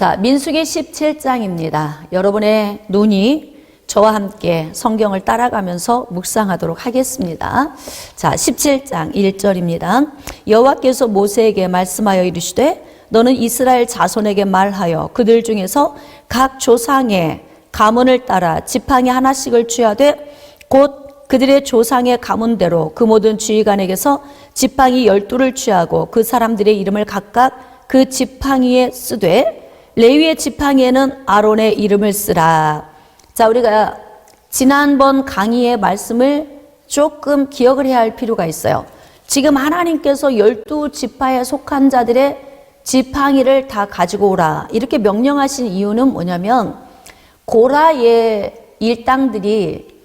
자, 민수기 17장입니다. 여러분의 눈이 저와 함께 성경을 따라가면서 묵상하도록 하겠습니다. 자, 17장 1절입니다. 여호와께서 모세에게 말씀하여 이르시되 너는 이스라엘 자손에게 말하여 그들 중에서 각 조상의 가문을 따라 지팡이 하나씩을 취하되 곧 그들의 조상의 가문대로 그 모든 지휘관에게서 지팡이 12를 취하고 그 사람들의 이름을 각각 그 지팡이에 쓰되 레위의 지팡이에는 아론의 이름을 쓰라. 자, 우리가 지난번 강의의 말씀을 조금 기억을 해야 할 필요가 있어요. 지금 하나님께서 12지파에 속한 자들의 지팡이를 다 가지고 오라 이렇게 명령하신 이유는 뭐냐면 고라의 일당들이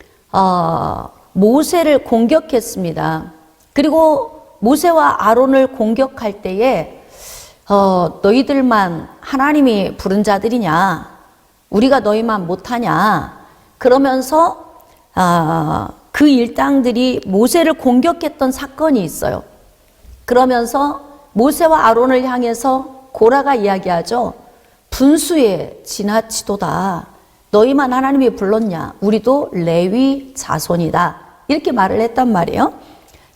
모세를 공격했습니다. 그리고 모세와 아론을 공격할 때에 너희들만 하나님이 부른 자들이냐, 우리가 너희만 못하냐, 그러면서 그 일당들이 모세를 공격했던 사건이 있어요. 그러면서 모세와 아론을 향해서 고라가 이야기하죠. 분수에 지나치도다. 너희만 하나님이 불렀냐? 우리도 레위 자손이다. 이렇게 말을 했단 말이에요.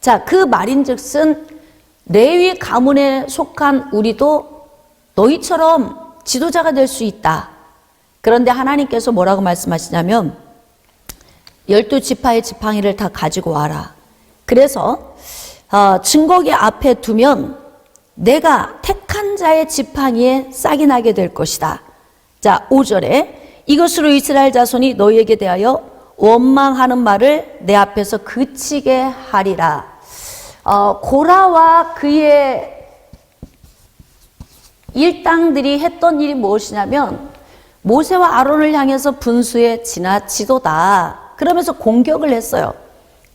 자, 그 말인즉슨 레위 가문에 속한 우리도 너희처럼 지도자가 될 수 있다. 그런데 하나님께서 뭐라고 말씀하시냐면 12지파의 지팡이를 다 가지고 와라. 그래서 증거기 앞에 두면 내가 택한 자의 지팡이에 싹이 나게 될 것이다. 자, 5절에 이것으로 이스라엘 자손이 너희에게 대하여 원망하는 말을 내 앞에서 그치게 하리라. 고라와 그의 일당들이 했던 일이 무엇이냐면 모세와 아론을 향해서 분수에 지나치도다. 그러면서 공격을 했어요.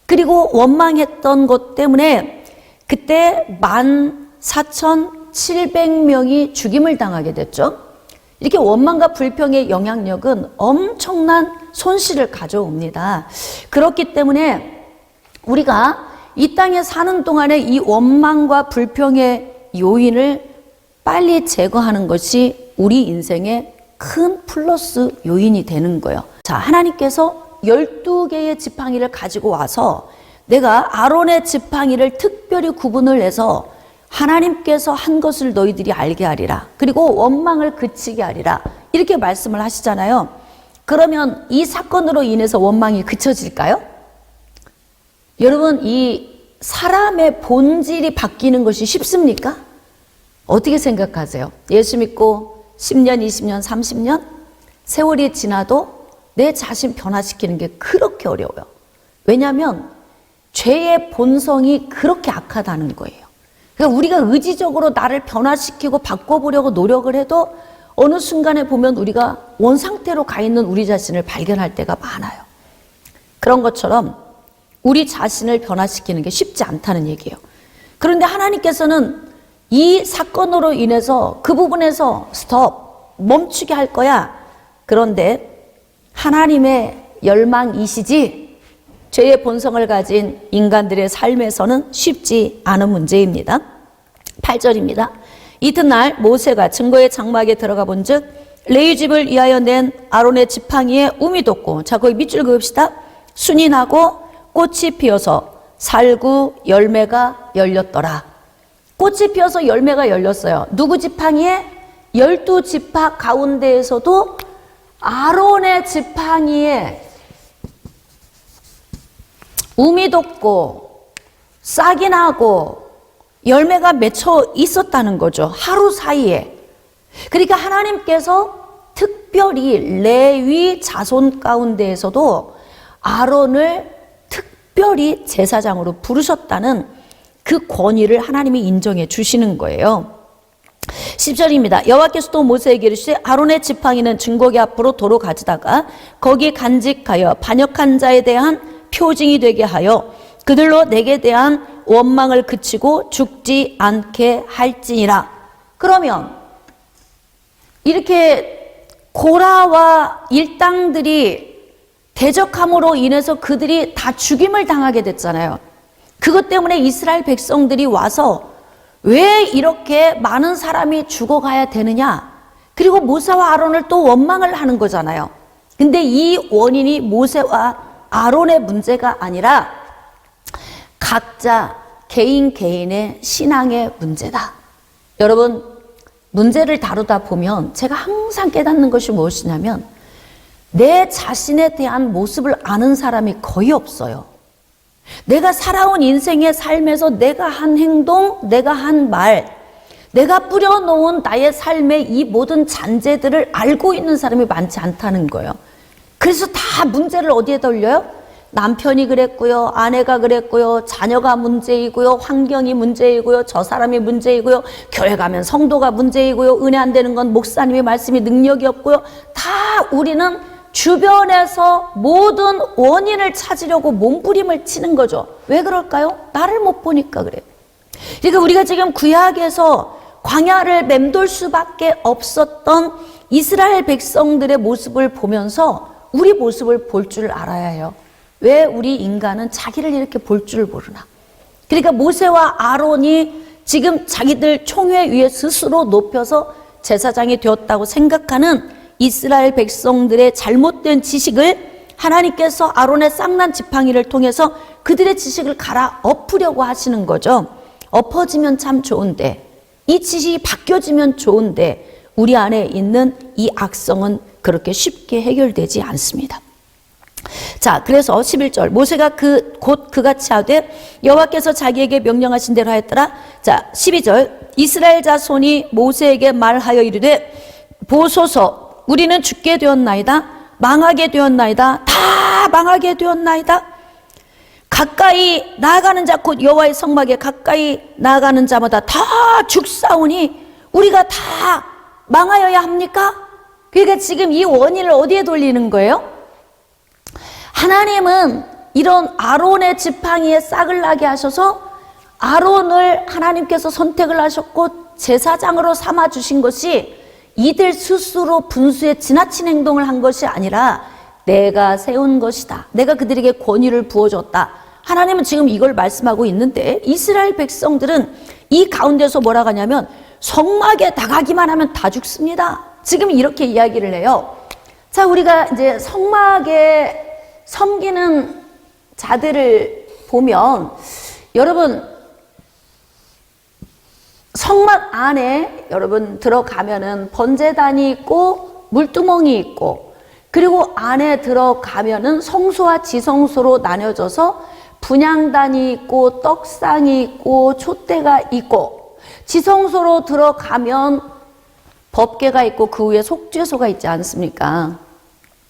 그리고 원망했던 것 때문에 그때 14,700명이 죽임을 당하게 됐죠. 이렇게 원망과 불평의 영향력은 엄청난 손실을 가져옵니다. 그렇기 때문에 우리가 이 땅에 사는 동안에 이 원망과 불평의 요인을 빨리 제거하는 것이 우리 인생의 큰 플러스 요인이 되는 거예요. 자, 하나님께서 12개의 지팡이를 가지고 와서 내가 아론의 지팡이를 특별히 구분을 해서 하나님께서 한 것을 너희들이 알게 하리라. 그리고 원망을 그치게 하리라. 이렇게 말씀을 하시잖아요. 그러면 이 사건으로 인해서 원망이 그쳐질까요? 여러분, 이 사람의 본질이 바뀌는 것이 쉽습니까? 어떻게 생각하세요? 예수 믿고 10년, 20년, 30년? 세월이 지나도 내 자신 변화시키는 게 그렇게 어려워요. 왜냐하면 죄의 본성이 그렇게 악하다는 거예요. 그러니까 우리가 의지적으로 나를 변화시키고 바꿔보려고 노력을 해도 어느 순간에 보면 우리가 원상태로 가 있는 우리 자신을 발견할 때가 많아요. 그런 것처럼 우리 자신을 변화시키는 게 쉽지 않다는 얘기예요. 그런데 하나님께서는 이 사건으로 인해서 그 부분에서 멈추게 할 거야. 그런데 하나님의 열망이시지 죄의 본성을 가진 인간들의 삶에서는 쉽지 않은 문제입니다. 8절입니다. 이튿날 모세가 증거의 장막에 들어가 본즉 레위 집을 위하여 낸 아론의 지팡이에 움이 돋고, 자, 거기 밑줄 그읍시다. 순이 나고 꽃이 피어서 살구 열매가 열렸더라. 꽃이 피어서 열매가 열렸어요. 누구 지팡이에? 12지파 가운데에서도 아론의 지팡이에 움이 돋고 싹이 나고 열매가 맺혀 있었다는 거죠. 하루 사이에. 그러니까 하나님께서 특별히 레위 자손 가운데에서도 아론을 특별히 제사장으로 부르셨다는 그 권위를 하나님이 인정해 주시는 거예요. 10절입니다. 여호와께서 또 모세에게 이르시되 아론의 지팡이는 증거기 앞으로 도로 가지다가 거기에 간직하여 반역한 자에 대한 표징이 되게 하여 그들로 내게 대한 원망을 그치고 죽지 않게 할지니라. 그러면 이렇게 고라와 일당들이 대적함으로 인해서 그들이 다 죽임을 당하게 됐잖아요. 그것 때문에 이스라엘 백성들이 와서 왜 이렇게 많은 사람이 죽어가야 되느냐? 그리고 모세와 아론을 또 원망을 하는 거잖아요. 근데 이 원인이 모세와 아론의 문제가 아니라 각자 개인의 신앙의 문제다. 여러분, 문제를 다루다 보면 제가 항상 깨닫는 것이 무엇이냐면 내 자신에 대한 모습을 아는 사람이 거의 없어요. 내가 살아온 인생의 삶에서 내가 한 행동, 내가 한 말, 내가 뿌려놓은 나의 삶의 이 모든 잔재들을 알고 있는 사람이 많지 않다는 거예요. 그래서 다 문제를 어디에 돌려요? 남편이 그랬고요, 아내가 그랬고요, 자녀가 문제이고요, 환경이 문제이고요, 저 사람이 문제이고요, 교회 가면 성도가 문제이고요, 은혜 안 되는 건 목사님의 말씀이 능력이 없고요. 다 우리는 주변에서 모든 원인을 찾으려고 몸부림을 치는 거죠. 왜 그럴까요? 나를 못 보니까 그래요. 그러니까 우리가 지금 구약에서 광야를 맴돌 수밖에 없었던 이스라엘 백성들의 모습을 보면서 우리 모습을 볼 줄 알아야 해요. 왜 우리 인간은 자기를 이렇게 볼 줄 모르나? 그러니까 모세와 아론이 지금 자기들 총회 위에 스스로 높여서 제사장이 되었다고 생각하는 이스라엘 백성들의 잘못된 지식을 하나님께서 아론의 쌍난 지팡이를 통해서 그들의 지식을 갈아엎으려고 하시는 거죠. 엎어지면 참 좋은데, 이 지식이 바뀌어지면 좋은데 우리 안에 있는 이 악성은 그렇게 쉽게 해결되지 않습니다. 자, 그래서 11절 모세가 곧 그같이 하되 여호와께서 자기에게 명령하신 대로 하였더라. 자, 12절 이스라엘 자손이 모세에게 말하여 이르되 보소서 우리는 죽게 되었나이다, 망하게 되었나이다, 다 망하게 되었나이다. 가까이 나아가는 자 곧 여호와의 성막에 가까이 나아가는 자마다 다 죽사오니 우리가 다 망하여야 합니까? 그러니까 지금 이 원인을 어디에 돌리는 거예요? 하나님은 이런 아론의 지팡이에 싹을 나게 하셔서 아론을 하나님께서 선택을 하셨고 제사장으로 삼아 주신 것이 이들 스스로 분수에 지나친 행동을 한 것이 아니라 내가 세운 것이다. 내가 그들에게 권위를 부어줬다. 하나님은 지금 이걸 말씀하고 있는데 이스라엘 백성들은 이 가운데서 뭐라고 하냐면 성막에 나가기만 하면 다 죽습니다. 지금 이렇게 이야기를 해요. 자, 우리가 이제 성막에 섬기는 자들을 보면 여러분 성막 안에 여러분 들어가면은 번제단이 있고 물두멍이 있고 그리고 안에 들어가면은 성소와 지성소로 나뉘어져서 분향단이 있고 떡상이 있고 촛대가 있고 지성소로 들어가면 법궤가 있고 그 위에 속죄소가 있지 않습니까?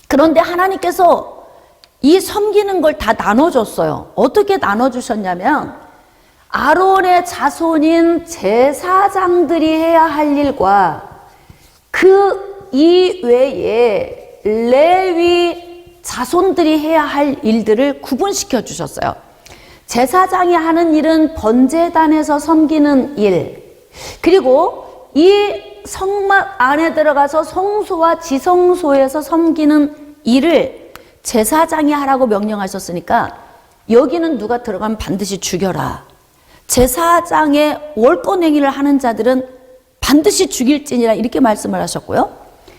그런데 하나님께서 이 섬기는 걸 다 나눠줬어요. 어떻게 나눠주셨냐면 아론의 자손인 제사장들이 해야 할 일과 그 이외에 레위 자손들이 해야 할 일들을 구분시켜 주셨어요. 제사장이 하는 일은 번제단에서 섬기는 일, 그리고 이 성막 안에 들어가서 성소와 지성소에서 섬기는 일을 제사장이 하라고 명령하셨으니까 여기는 누가 들어가면 반드시 죽여라. 제사장의 월권 행위를 하는 자들은 반드시 죽일지니라 이렇게 말씀을 하셨고요.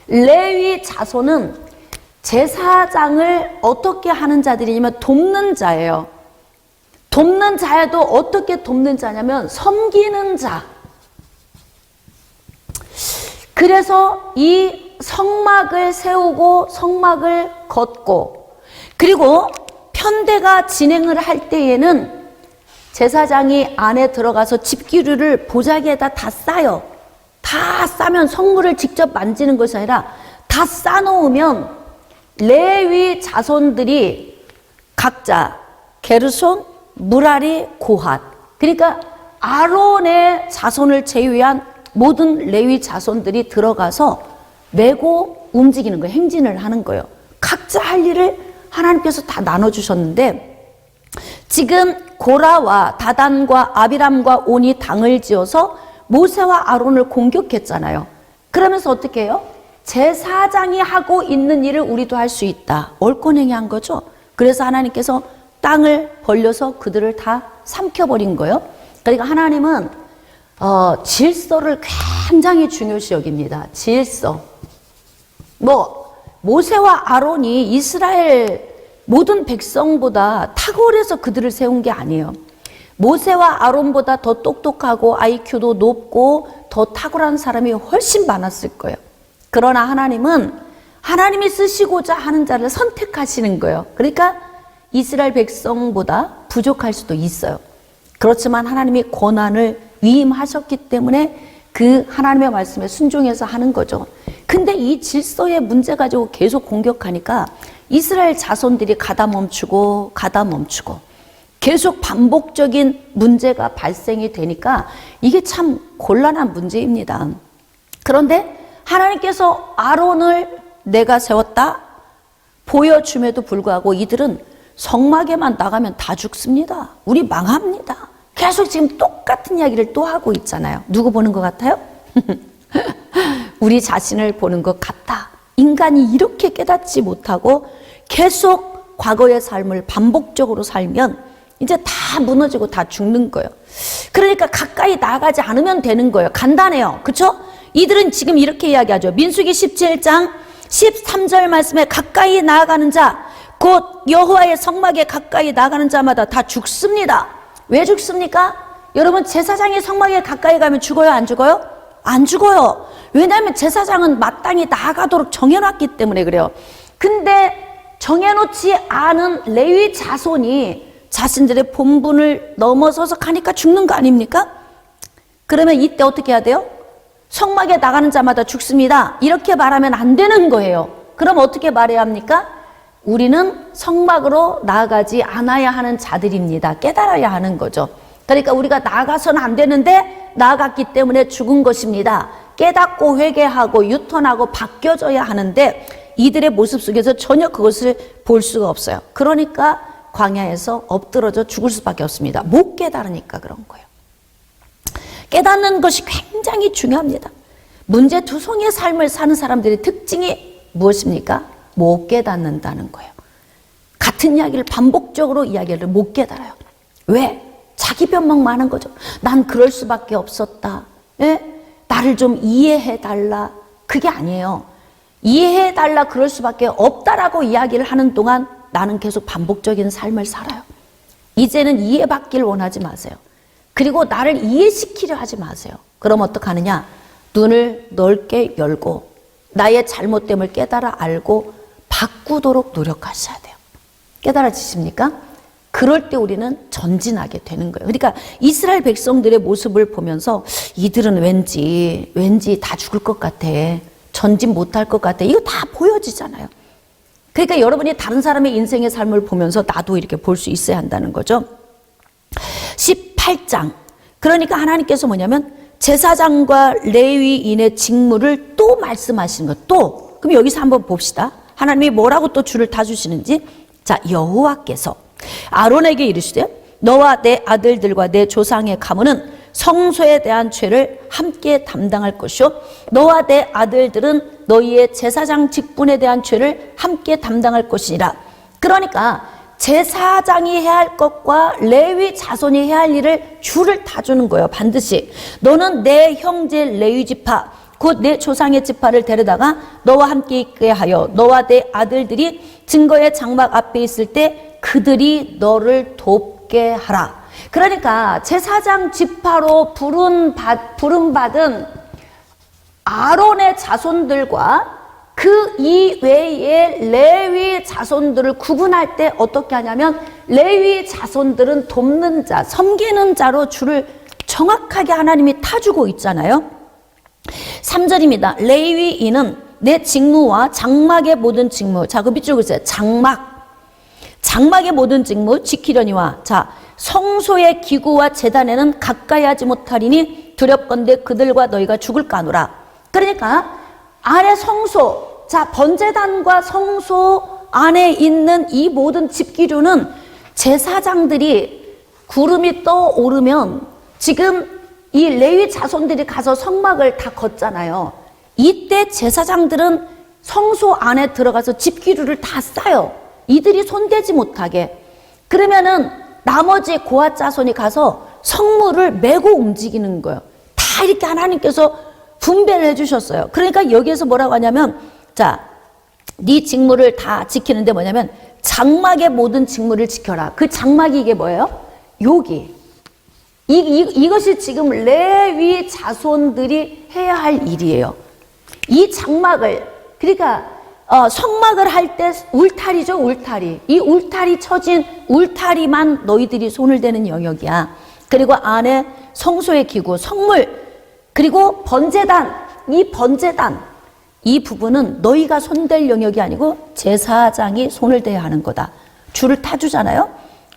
레위 자손은 제사장을 어떻게 하는 자들이냐면 돕는 자예요. 돕는 자에도 어떻게 돕는 자냐면 섬기는 자. 그래서 이 성막을 세우고 성막을 걷고 그리고 편대가 진행을 할 때에는 제사장이 안에 들어가서 집기류를 보자기에다 다 싸요. 다 싸면 성물을 직접 만지는 것이 아니라 다 싸놓으면 레위 자손들이 각자 게르손, 무라리, 고핫, 그러니까 아론의 자손을 제외한 모든 레위 자손들이 들어가서 메고 움직이는 거예요. 행진을 하는 거예요. 각자 할 일을 하나님께서 다 나눠주셨는데 지금 고라와 다단과 아비람과 온이 당을 지어서 모세와 아론을 공격했잖아요. 그러면서 어떻게 해요? 제사장이 하고 있는 일을 우리도 할 수 있다. 월권행위 한 거죠. 그래서 하나님께서 땅을 벌려서 그들을 다 삼켜버린 거예요. 그러니까 하나님은 질서를 굉장히 중요시 여깁니다. 질서. 모세와 아론이 이스라엘 모든 백성보다 탁월해서 그들을 세운 게 아니에요. 모세와 아론보다 더 똑똑하고 IQ도 높고 더 탁월한 사람이 훨씬 많았을 거예요. 그러나 하나님은 하나님이 쓰시고자 하는 자를 선택하시는 거예요. 그러니까 이스라엘 백성보다 부족할 수도 있어요. 그렇지만 하나님이 고난을 위임하셨기 때문에 그 하나님의 말씀에 순종해서 하는 거죠. 근데 이 질서의 문제 가지고 계속 공격하니까 이스라엘 자손들이 가다 멈추고 계속 반복적인 문제가 발생이 되니까 이게 참 곤란한 문제입니다. 그런데 하나님께서 아론을 내가 세웠다 보여줌에도 불구하고 이들은 성막에만 나가면 다 죽습니다. 우리 망합니다. 계속 지금 똑같은 이야기를 또 하고 있잖아요. 누구 보는 것 같아요? 우리 자신을 보는 것 같다. 인간이 이렇게 깨닫지 못하고 계속 과거의 삶을 반복적으로 살면 이제 다 무너지고 다 죽는 거예요. 그러니까 가까이 나가지 않으면 되는 거예요. 간단해요. 그렇죠? 이들은 지금 이렇게 이야기하죠. 민수기 17장 13절 말씀에 가까이 나아가는 자 곧 여호와의 성막에 가까이 나가는 자마다 다 죽습니다. 왜 죽습니까? 여러분 제사장이 성막에 가까이 가면 죽어요? 안 죽어요? 안 죽어요. 왜냐하면 제사장은 마땅히 나아가도록 정해놨기 때문에 그래요. 근데 정해놓지 않은 레위 자손이 자신들의 본분을 넘어서서 가니까 죽는 거 아닙니까? 그러면 이때 어떻게 해야 돼요? 성막에 나가는 자마다 죽습니다. 이렇게 말하면 안 되는 거예요. 그럼 어떻게 말해야 합니까? 우리는 성막으로 나아가지 않아야 하는 자들입니다. 깨달아야 하는 거죠. 그러니까 우리가 나아가서는 안 되는데 나아갔기 때문에 죽은 것입니다. 깨닫고 회개하고 유턴하고 바뀌어져야 하는데 이들의 모습 속에서 전혀 그것을 볼 수가 없어요. 그러니까 광야에서 엎드러져 죽을 수밖에 없습니다. 못 깨달으니까 그런 거예요. 깨닫는 것이 굉장히 중요합니다. 문제투성이의 삶을 사는 사람들의 특징이 무엇입니까? 못 깨닫는다는 거예요. 같은 이야기를 반복적으로 이야기를 못 깨달아요. 왜? 자기 변명 많은 거죠. 난 그럴 수밖에 없었다. 예? 나를 좀 이해해달라. 그게 아니에요. 이해해달라 그럴 수밖에 없다라고 이야기를 하는 동안 나는 계속 반복적인 삶을 살아요. 이제는 이해받길 원하지 마세요. 그리고 나를 이해시키려 하지 마세요. 그럼 어떡하느냐? 눈을 넓게 열고 나의 잘못됨을 깨달아 알고 바꾸도록 노력하셔야 돼요. 깨달아지십니까? 그럴 때 우리는 전진하게 되는 거예요. 그러니까 이스라엘 백성들의 모습을 보면서 이들은 왠지 다 죽을 것 같아. 전진 못할 것 같아. 이거 다 보여지잖아요. 그러니까 여러분이 다른 사람의 인생의 삶을 보면서 나도 이렇게 볼 수 있어야 한다는 거죠. 18장. 그러니까 하나님께서 뭐냐면 제사장과 레위인의 직무를 또 말씀하시는 것. 또. 그럼 여기서 한번 봅시다. 하나님이 뭐라고 또 줄을 다 주시는지. 자, 여호와께서 아론에게 이르시되 너와 내 아들들과 내 조상의 가문은 성소에 대한 죄를 함께 담당할 것이요 너와 내 아들들은 너희의 제사장 직분에 대한 죄를 함께 담당할 것이니라. 그러니까 제사장이 해야 할 것과 레위 자손이 해야 할 일을 줄을 다 주는 거예요. 반드시 너는 내 형제 레위 지파 곧 내 조상의 지파를 데려다가 너와 함께 있게 하여 너와 내 아들들이 증거의 장막 앞에 있을 때 그들이 너를 돕게 하라. 그러니까 제사장 지파로 부름받은 아론의 자손들과 그 이외의 레위 자손들을 구분할 때 어떻게 하냐면 레위 자손들은 돕는 자, 섬기는 자로 줄을 정확하게 하나님이 타주고 있잖아요. 3절입니다. 레위인은 내 직무와 장막의 모든 직무. 자, 그 밑줄 그으세요. 장막의 모든 직무 지키려니와 자 성소의 기구와 제단에는 가까이 하지 못하리니 두렵건대 그들과 너희가 죽을까 하노라. 그러니까 안에 성소, 자 번제단과 성소 안에 있는 이 모든 집기류는 제사장들이 구름이 떠오르면 지금 이 레위 자손들이 가서 성막을 다 걷잖아요. 이때 제사장들은 성소 안에 들어가서 집기류를 다 싸요. 이들이 손대지 못하게. 그러면은 나머지 고앗 자손이 가서 성물을 메고 움직이는 거예요. 다 이렇게 하나님께서 분배를 해주셨어요. 그러니까 여기에서 뭐라고 하냐면, 자, 네 직무를 다 지키는데 뭐냐면 장막의 모든 직무를 지켜라. 그 장막이 이게 뭐예요? 여기. 이것이 지금 레위 자손들이 해야 할 일이에요. 이 장막을, 그러니까 성막을 할 때 울타리죠, 울타리. 이 울타리 쳐진 울타리만 너희들이 손을 대는 영역이야. 그리고 안에 성소의 기구, 성물, 그리고 번제단, 이 번제단, 이 부분은 너희가 손댈 영역이 아니고 제사장이 손을 대야 하는 거다. 줄을 타주잖아요.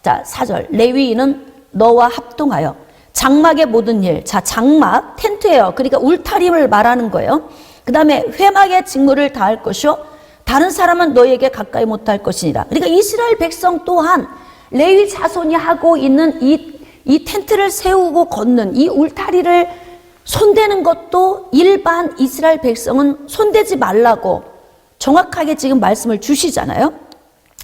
자, 4절. 레위인은 너와 합동하여 장막의 모든 일. 자, 장막, 텐트예요. 그러니까 울타림을 말하는 거예요. 그 다음에 회막의 직무를 다할 것이요 다른 사람은 너희에게 가까이 못할 것이니라. 그러니까 이스라엘 백성 또한 레위 자손이 하고 있는 이 텐트를 세우고 걷는 이 울타리를 손대는 것도 일반 이스라엘 백성은 손대지 말라고 정확하게 지금 말씀을 주시잖아요.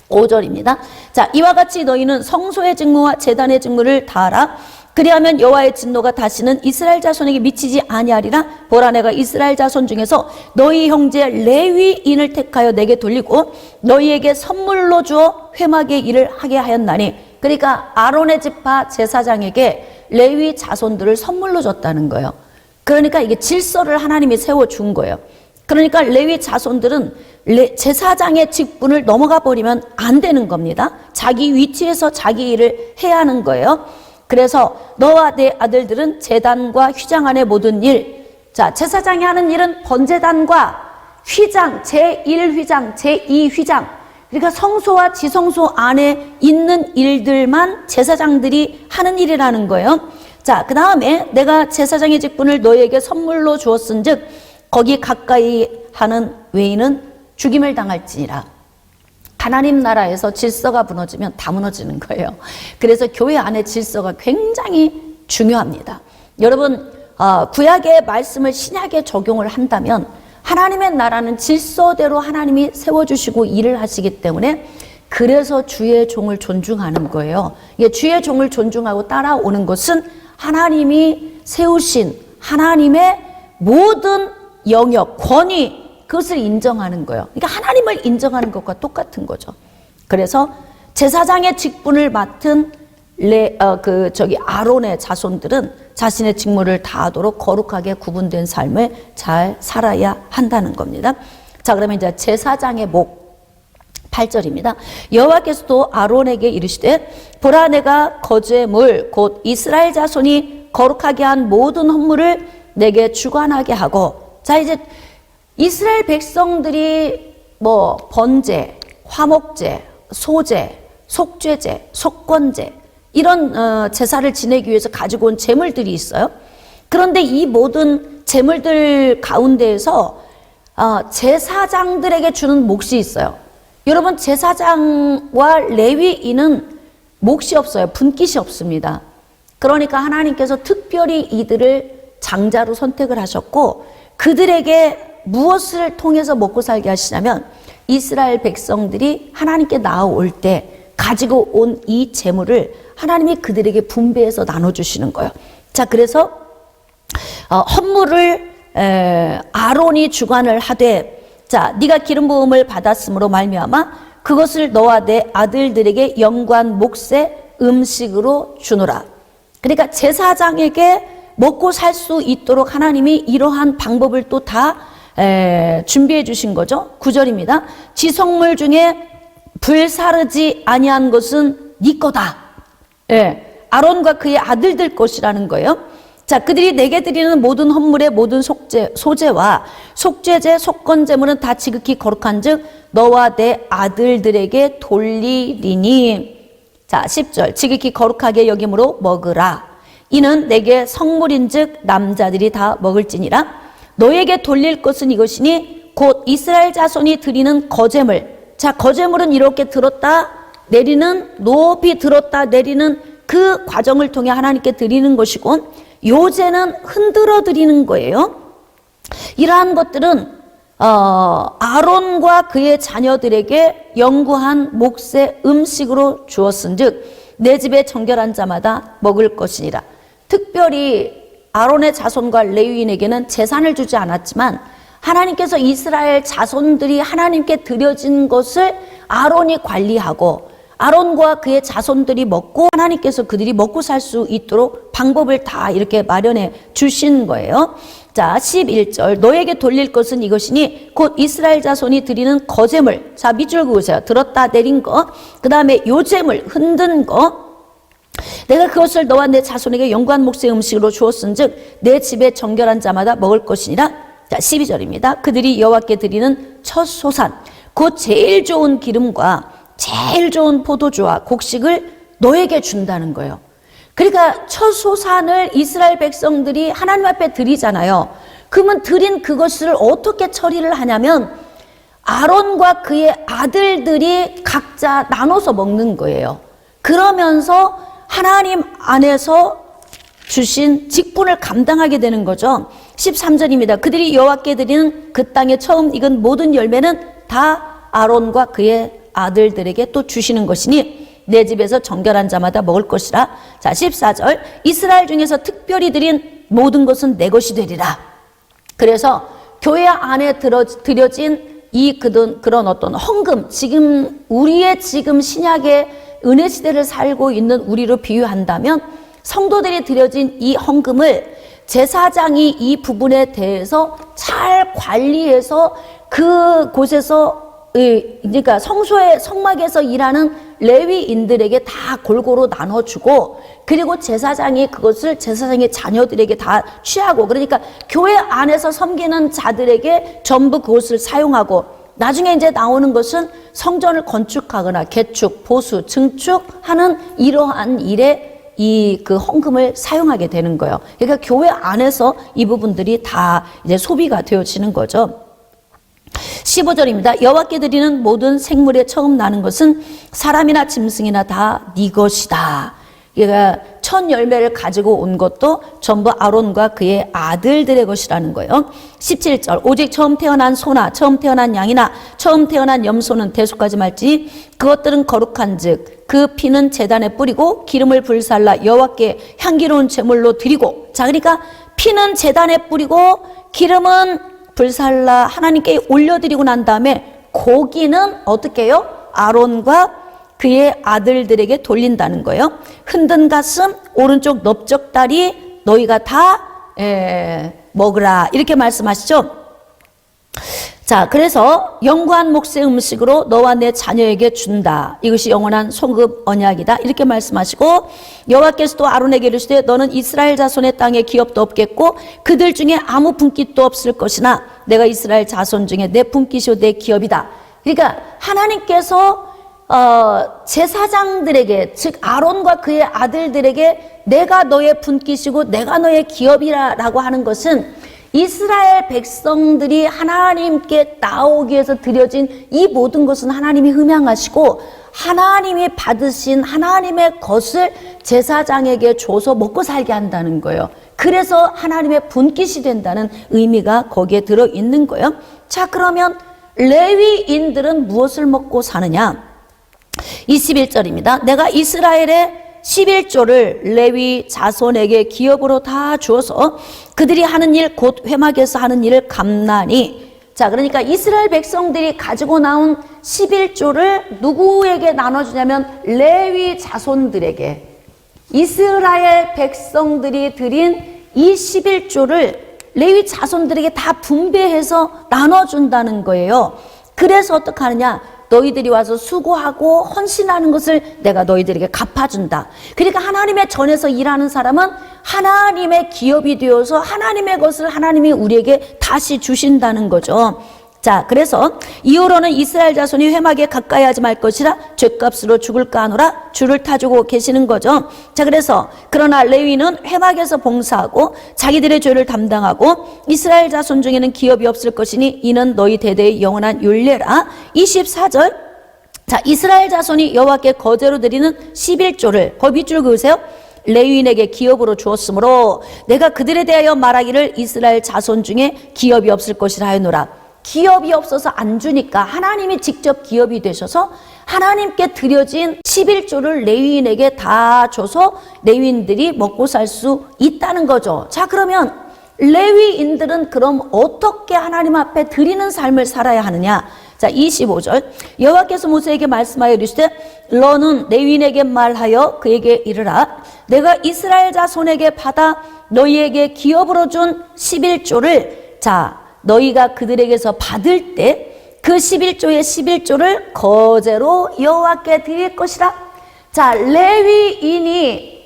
5절입니다. 자, 이와 같이 너희는 성소의 직무와 제단의 직무를 다하라. 그리하면 여호와의 진노가 다시는 이스라엘 자손에게 미치지 아니하리라. 보라, 내가 이스라엘 자손 중에서 너희 형제 레위인을 택하여 내게 돌리고 너희에게 선물로 주어 회막의 일을 하게 하였나니. 그러니까 아론의 지파 제사장에게 레위 자손들을 선물로 줬다는 거예요. 그러니까 이게 질서를 하나님이 세워준 거예요. 그러니까 레위 자손들은 제사장의 직분을 넘어가 버리면 안 되는 겁니다. 자기 위치에서 자기 일을 해야 하는 거예요. 그래서 너와 내 아들들은 제단과 휘장 안의 모든 일, 자, 제사장이 하는 일은 번제단과 휘장, 제1휘장, 제2휘장, 그러니까 성소와 지성소 안에 있는 일들만 제사장들이 하는 일이라는 거예요. 자, 그 다음에 내가 제사장의 직분을 너희에게 선물로 주었은즉 거기 가까이 하는 외인은 죽임을 당할지니라. 하나님 나라에서 질서가 무너지면 다 무너지는 거예요. 그래서 교회 안에 질서가 굉장히 중요합니다. 여러분, 구약의 말씀을 신약에 적용을 한다면 하나님의 나라는 질서대로 하나님이 세워주시고 일을 하시기 때문에 그래서 주의 종을 존중하는 거예요. 이게 주의 종을 존중하고 따라오는 것은 하나님이 세우신 하나님의 모든 영역, 권위, 그것을 인정하는 거예요. 그러니까 하나님을 인정하는 것과 똑같은 거죠. 그래서 제사장의 직분을 맡은 아론의 자손들은 자신의 직무를 다하도록 거룩하게 구분된 삶을 잘 살아야 한다는 겁니다. 자, 그러면 이제 제사장의 목 8절입니다. 여호와께서도 아론에게 이르시되 보라, 내가 거주의 물 곧 이스라엘 자손이 거룩하게 한 모든 헌물을 내게 주관하게 하고. 자, 이제 이스라엘 백성들이 뭐 번제, 화목제, 소제, 속죄제, 속건제 이런 제사를 지내기 위해서 가지고 온 제물들이 있어요. 그런데 이 모든 제물들 가운데에서 제사장들에게 주는 몫이 있어요. 여러분, 제사장과 레위인은 몫이 없어요. 분깃이 없습니다. 그러니까 하나님께서 특별히 이들을 장자로 선택을 하셨고 그들에게 무엇을 통해서 먹고 살게 하시냐면 이스라엘 백성들이 하나님께 나아올 때 가지고 온 이 재물을 하나님이 그들에게 분배해서 나눠주시는 거예요. 자, 그래서 헌물을 아론이 주관을 하되, 자, 네가 기름 부음을 받았으므로 말미암아 그것을 너와 내 아들들에게 영관 몫의 음식으로 주노라. 그러니까 제사장에게 먹고 살 수 있도록 하나님이 이러한 방법을 또 다 준비해 주신 거죠. 9절입니다. 지성물 중에 불사르지 아니한 것은 네 거다. 아론과 그의 아들들 것이라는 거예요. 자, 그들이 내게 드리는 모든 헌물의 모든 소제와 속죄제, 속건제물은 다 지극히 거룩한즉 너와 내 아들들에게 돌리리니. 자, 10절. 지극히 거룩하게 여김으로 먹으라. 이는 내게 성물인즉 남자들이 다 먹을지니라. 너에게 돌릴 것은 이것이니 곧 이스라엘 자손이 드리는 거제물. 자, 거제물은 이렇게 들었다 내리는, 높이 들었다 내리는 그 과정을 통해 하나님께 드리는 것이고, 요제는 흔들어 드리는 거예요. 이러한 것들은 아론과 그의 자녀들에게 영구한 몫의 음식으로 주었은즉 내 집에 정결한 자마다 먹을 것이니라. 특별히 아론의 자손과 레위인에게는 재산을 주지 않았지만 하나님께서 이스라엘 자손들이 하나님께 드려진 것을 아론이 관리하고 아론과 그의 자손들이 먹고 하나님께서 그들이 먹고 살 수 있도록 방법을 다 이렇게 마련해 주신 거예요. 자, 11절. 너에게 돌릴 것은 이것이니 곧 이스라엘 자손이 드리는 거제물. 자, 밑줄 그으세요. 들었다 내린 거. 그 다음에 요제물, 흔든 거. 내가 그것을 너와 내 자손에게 영구한 몫의 음식으로 주었은즉 내 집에 정결한 자마다 먹을 것이니라. 자, 12절입니다. 그들이 여호와께 드리는 첫 소산, 곧 제일 좋은 기름과 제일 좋은 포도주와 곡식을 너에게 준다는 거예요. 그러니까 첫 소산을 이스라엘 백성들이 하나님 앞에 드리잖아요. 그러면 드린 그것을 어떻게 처리를 하냐면 아론과 그의 아들들이 각자 나눠서 먹는 거예요. 그러면서 하나님 안에서 주신 직분을 감당하게 되는 거죠. 13절입니다. 그들이 여호와께 드리는 그 땅에 처음 익은 모든 열매는 다 아론과 그의 아들들에게 또 주시는 것이니 내 집에서 정결한 자마다 먹을 것이라. 자, 14절. 이스라엘 중에서 특별히 드린 모든 것은 내 것이 되리라. 그래서 교회 안에 드려진 이 그런 어떤 헌금, 우리의 지금 신약의 은혜 시대를 살고 있는 우리로 비유한다면 성도들이 드려진 이 헌금을 제사장이 이 부분에 대해서 잘 관리해서 그곳에서 그러니까 성소의 성막에서 일하는 레위인들에게 다 골고루 나눠주고 그리고 제사장이 그것을 제사장의 자녀들에게 다 취하고 그러니까 교회 안에서 섬기는 자들에게 전부 그것을 사용하고 나중에 이제 나오는 것은 성전을 건축하거나 개축, 보수, 증축하는 이러한 일에 그 헌금을 사용하게 되는 거예요. 그러니까 교회 안에서 이 부분들이 다 이제 소비가 되어지는 거죠. 15절입니다. 여호와께 드리는 모든 생물에 처음 나는 것은 사람이나 짐승이나 다 네 것이다. 그러니까 첫 열매를 가지고 온 것도 전부 아론과 그의 아들들의 것이라는 거예요. 17절. 오직 처음 태어난 소나 처음 태어난 양이나 처음 태어난 염소는 대속하지 말지. 그것들은 거룩한즉 그 피는 제단에 뿌리고 기름을 불살라 여호와께 향기로운 제물로 드리고. 자, 그러니까 피는 제단에 뿌리고 기름은 불살라 하나님께 올려드리고 난 다음에 고기는 어떻게 해요? 아론과 그의 아들들에게 돌린다는 거예요. 흔든 가슴, 오른쪽 넓적 다리 너희가 다 먹으라 이렇게 말씀하시죠. 자, 그래서 영구한 몫의 음식으로 너와 내 자녀에게 준다. 이것이 영원한 소급 언약이다. 이렇게 말씀하시고 여호와께서도 아론에게 이르시되 너는 이스라엘 자손의 땅에 기업도 없겠고 그들 중에 아무 분깃도 없을 것이나 내가 이스라엘 자손 중에 내 분깃이요 내 기업이다. 그러니까 하나님께서 제사장들에게 즉 아론과 그의 아들들에게 내가 너의 분깃이고 내가 너의 기업이라고 하는 것은 이스라엘 백성들이 하나님께 나오기 위해서 드려진 이 모든 것은 하나님이 흠양하시고 하나님이 받으신 하나님의 것을 제사장에게 줘서 먹고 살게 한다는 거예요. 그래서 하나님의 분깃이 된다는 의미가 거기에 들어있는 거예요. 자, 그러면 레위인들은 무엇을 먹고 사느냐? 21절입니다. 내가 이스라엘의 11조를 레위 자손에게 기업으로 다 주어서 그들이 하는 일 곧 회막에서 하는 일을 감나니. 자, 그러니까 이스라엘 백성들이 가지고 나온 11조를 누구에게 나눠주냐면 레위 자손들에게. 이스라엘 백성들이 드린 이 11조를 레위 자손들에게 다 분배해서 나눠준다는 거예요. 그래서 어떻게 하느냐? 너희들이 와서 수고하고 헌신하는 것을 내가 너희들에게 갚아준다. 그러니까 하나님의 전에서 일하는 사람은 하나님의 기업이 되어서 하나님의 것을 하나님이 우리에게 다시 주신다는 거죠. 자, 그래서 이후로는 이스라엘 자손이 회막에 가까이 하지 말 것이라 죗값으로 죽을까 하노라 줄을 타주고 계시는 거죠. 자, 그래서 그러나 레위는 회막에서 봉사하고 자기들의 죄를 담당하고 이스라엘 자손 중에는 기업이 없을 것이니 이는 너희 대대의 영원한 율례라. 24절. 자, 이스라엘 자손이 여호와께 거제로 드리는 11조를 거기 밑줄 그으세요. 레위인에게 기업으로 주었으므로 내가 그들에 대하여 말하기를 이스라엘 자손 중에 기업이 없을 것이라 하노라. 기업이 없어서 안 주니까 하나님이 직접 기업이 되셔서 하나님께 드려진 11조를 레위인에게 다 줘서 레위인들이 먹고 살 수 있다는 거죠. 자, 그러면 레위인들은 그럼 어떻게 하나님 앞에 드리는 삶을 살아야 하느냐? 자, 25절. 여호와께서 모세에게 말씀하여 이르시되 너는 레위인에게 말하여 그에게 이르라. 내가 이스라엘 자손에게 받아 너희에게 기업으로 준 11조를 자, 너희가 그들에게서 받을 때 그 11조의 11조를 거제로 여호와께 드릴 것이라. 자, 레위인이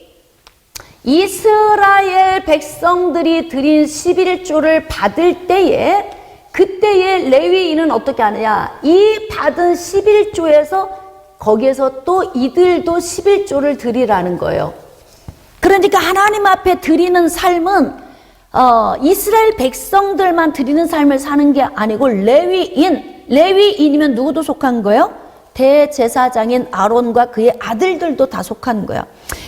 이스라엘 백성들이 드린 11조를 받을 때에 그때의 레위인은 어떻게 하느냐? 이 받은 11조에서 거기에서 또 이들도 11조를 드리라는 거예요. 그러니까 하나님 앞에 드리는 삶은 이스라엘 백성들만 드리는 삶을 사는 게 아니고 레위인이면 누구도 속한 거예요? 대제사장인 아론과 그의 아들들도 다 속한 거예요.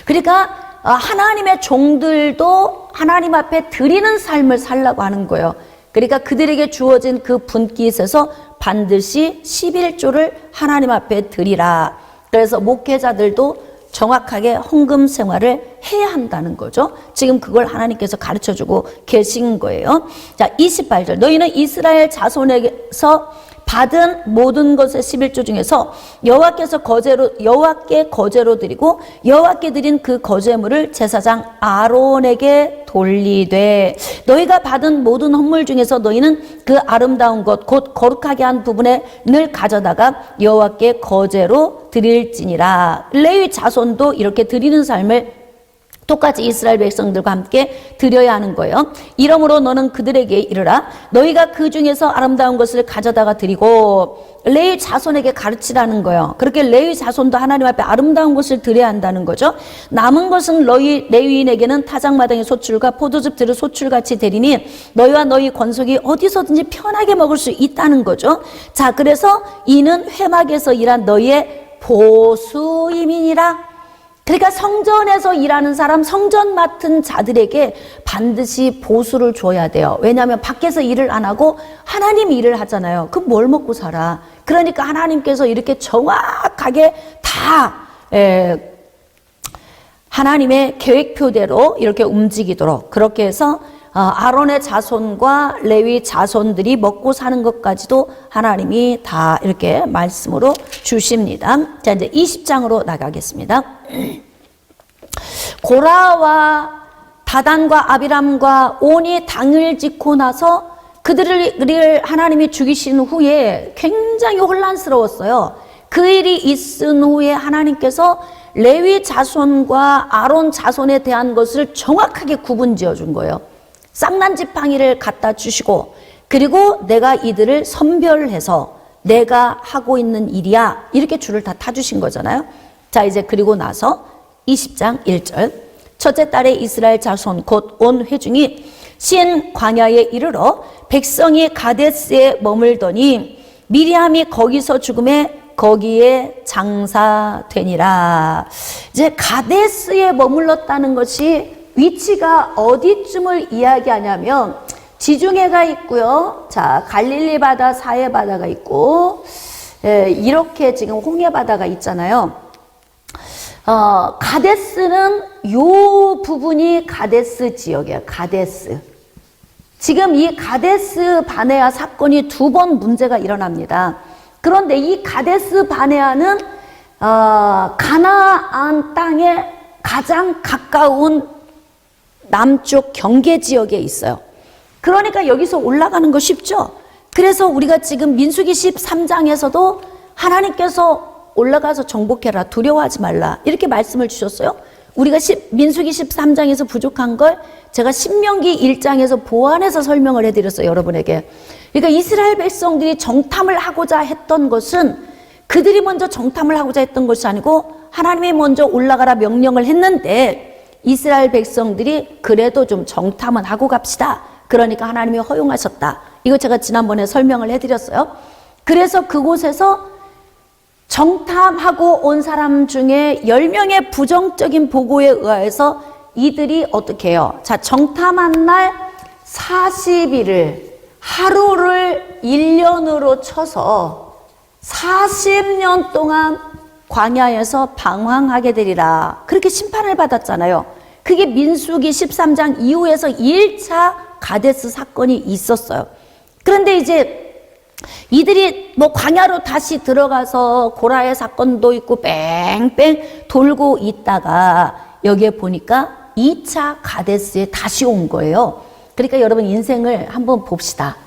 그러니까 하나님의 종들도 하나님 앞에 드리는 삶을 살라고 하는 거예요. 그러니까 그들에게 주어진 그 분깃에서 반드시 11조를 하나님 앞에 드리라. 그래서 목회자들도 정확하게 헌금 생활을 해야 한다는 거죠. 지금 그걸 하나님께서 가르쳐주고 계신 거예요. 자, 28절. 너희는 이스라엘 자손에게서 받은 모든 것의 11조 중에서 여호와께 거제로 드리고 여호와께 드린 그 거제물을 제사장 아론에게 돌리되 너희가 받은 모든 헌물 중에서 너희는 그 아름다운 것 곧 거룩하게 한 부분에 늘 가져다가 여호와께 거제로 드릴지니라. 레위 자손도 이렇게 드리는 삶을 똑같이 이스라엘 백성들과 함께 드려야 하는 거예요. 이러므로 너는 그들에게 이르라. 너희가 그 중에서 아름다운 것을 가져다가 드리고 레위 자손에게 가르치라는 거예요. 그렇게 레위 자손도 하나님 앞에 아름다운 것을 드려야 한다는 거죠. 남은 것은 너희 레위인에게는 타작마당의 소출과 포도즙 들을 소출같이 되리니 너희와 너희 권속이 어디서든지 편하게 먹을 수 있다는 거죠. 자, 그래서 이는 회막에서 일한 너희의 보수임이니라. 그러니까 성전에서 일하는 사람, 성전 맡은 자들에게 반드시 보수를 줘야 돼요. 왜냐하면 밖에서 일을 안 하고 하나님 일을 하잖아요. 그럼 뭘 먹고 살아? 그러니까 하나님께서 이렇게 정확하게 다 하나님의 계획표대로 이렇게 움직이도록 그렇게 해서 아론의 자손과 레위 자손들이 먹고 사는 것까지도 하나님이 다 이렇게 말씀으로 주십니다. 자, 이제 20장으로 나가겠습니다. 고라와 다단과 아비람과 온이 당을 짓고 나서 그들을 하나님이 죽이신 후에 굉장히 혼란스러웠어요. 그 일이 있은 후에 하나님께서 레위 자손과 아론 자손에 대한 것을 정확하게 구분 지어준 거예요. 쌍난 지팡이를 갖다 주시고 그리고 내가 이들을 선별해서 내가 하고 있는 일이야 이렇게 줄을 다 타주신 거잖아요. 자, 이제 그리고 나서 20장 1절 첫째 달에 이스라엘 자손 곧 온 회중이 신 광야에 이르러 백성이 가데스에 머물더니 미리암이 거기서 죽음에 거기에 장사되니라. 이제 가데스에 머물렀다는 것이 위치가 어디쯤을 이야기하냐면 지중해가 있고요. 자, 갈릴리 바다, 사해 바다가 있고 이렇게 지금 홍해 바다가 있잖아요. 가데스는 요 부분이 가데스 지역이에요. 가데스. 지금 이 가데스 바네아 사건이 2번 문제가 일어납니다. 그런데 이 가데스 바네아는 가나안 땅에 가장 가까운 남쪽 경계 지역에 있어요. 그러니까 여기서 올라가는 거 쉽죠? 그래서 우리가 지금 민수기 13장에서도 하나님께서 올라가서 정복해라, 두려워하지 말라 이렇게 말씀을 주셨어요. 우리가 민수기 13장에서 부족한 걸 제가 신명기 1장에서 보완해서 설명을 해드렸어요, 여러분에게. 그러니까 이스라엘 백성들이 정탐을 하고자 했던 것은 그들이 먼저 정탐을 하고자 했던 것이 아니고 하나님이 먼저 올라가라 명령을 했는데 이스라엘 백성들이 그래도 좀 정탐은 하고 갑시다. 그러니까 하나님이 허용하셨다. 이거 제가 지난번에 설명을 해드렸어요. 그래서 그곳에서 정탐하고 온 사람 중에 10명의 부정적인 보고에 의해서 이들이 어떻게 해요? 자, 정탐한 날 40일을 하루를 1년으로 쳐서 40년 동안 광야에서 방황하게 되리라. 그렇게 심판을 받았잖아요. 그게 민수기 13장 이후에서 1차 가데스 사건이 있었어요. 그런데 이제 이들이 뭐 광야로 다시 들어가서 고라의 사건도 있고 뺑뺑 돌고 있다가 여기에 보니까 2차 가데스에 다시 온 거예요. 그러니까 여러분 인생을 한번 봅시다.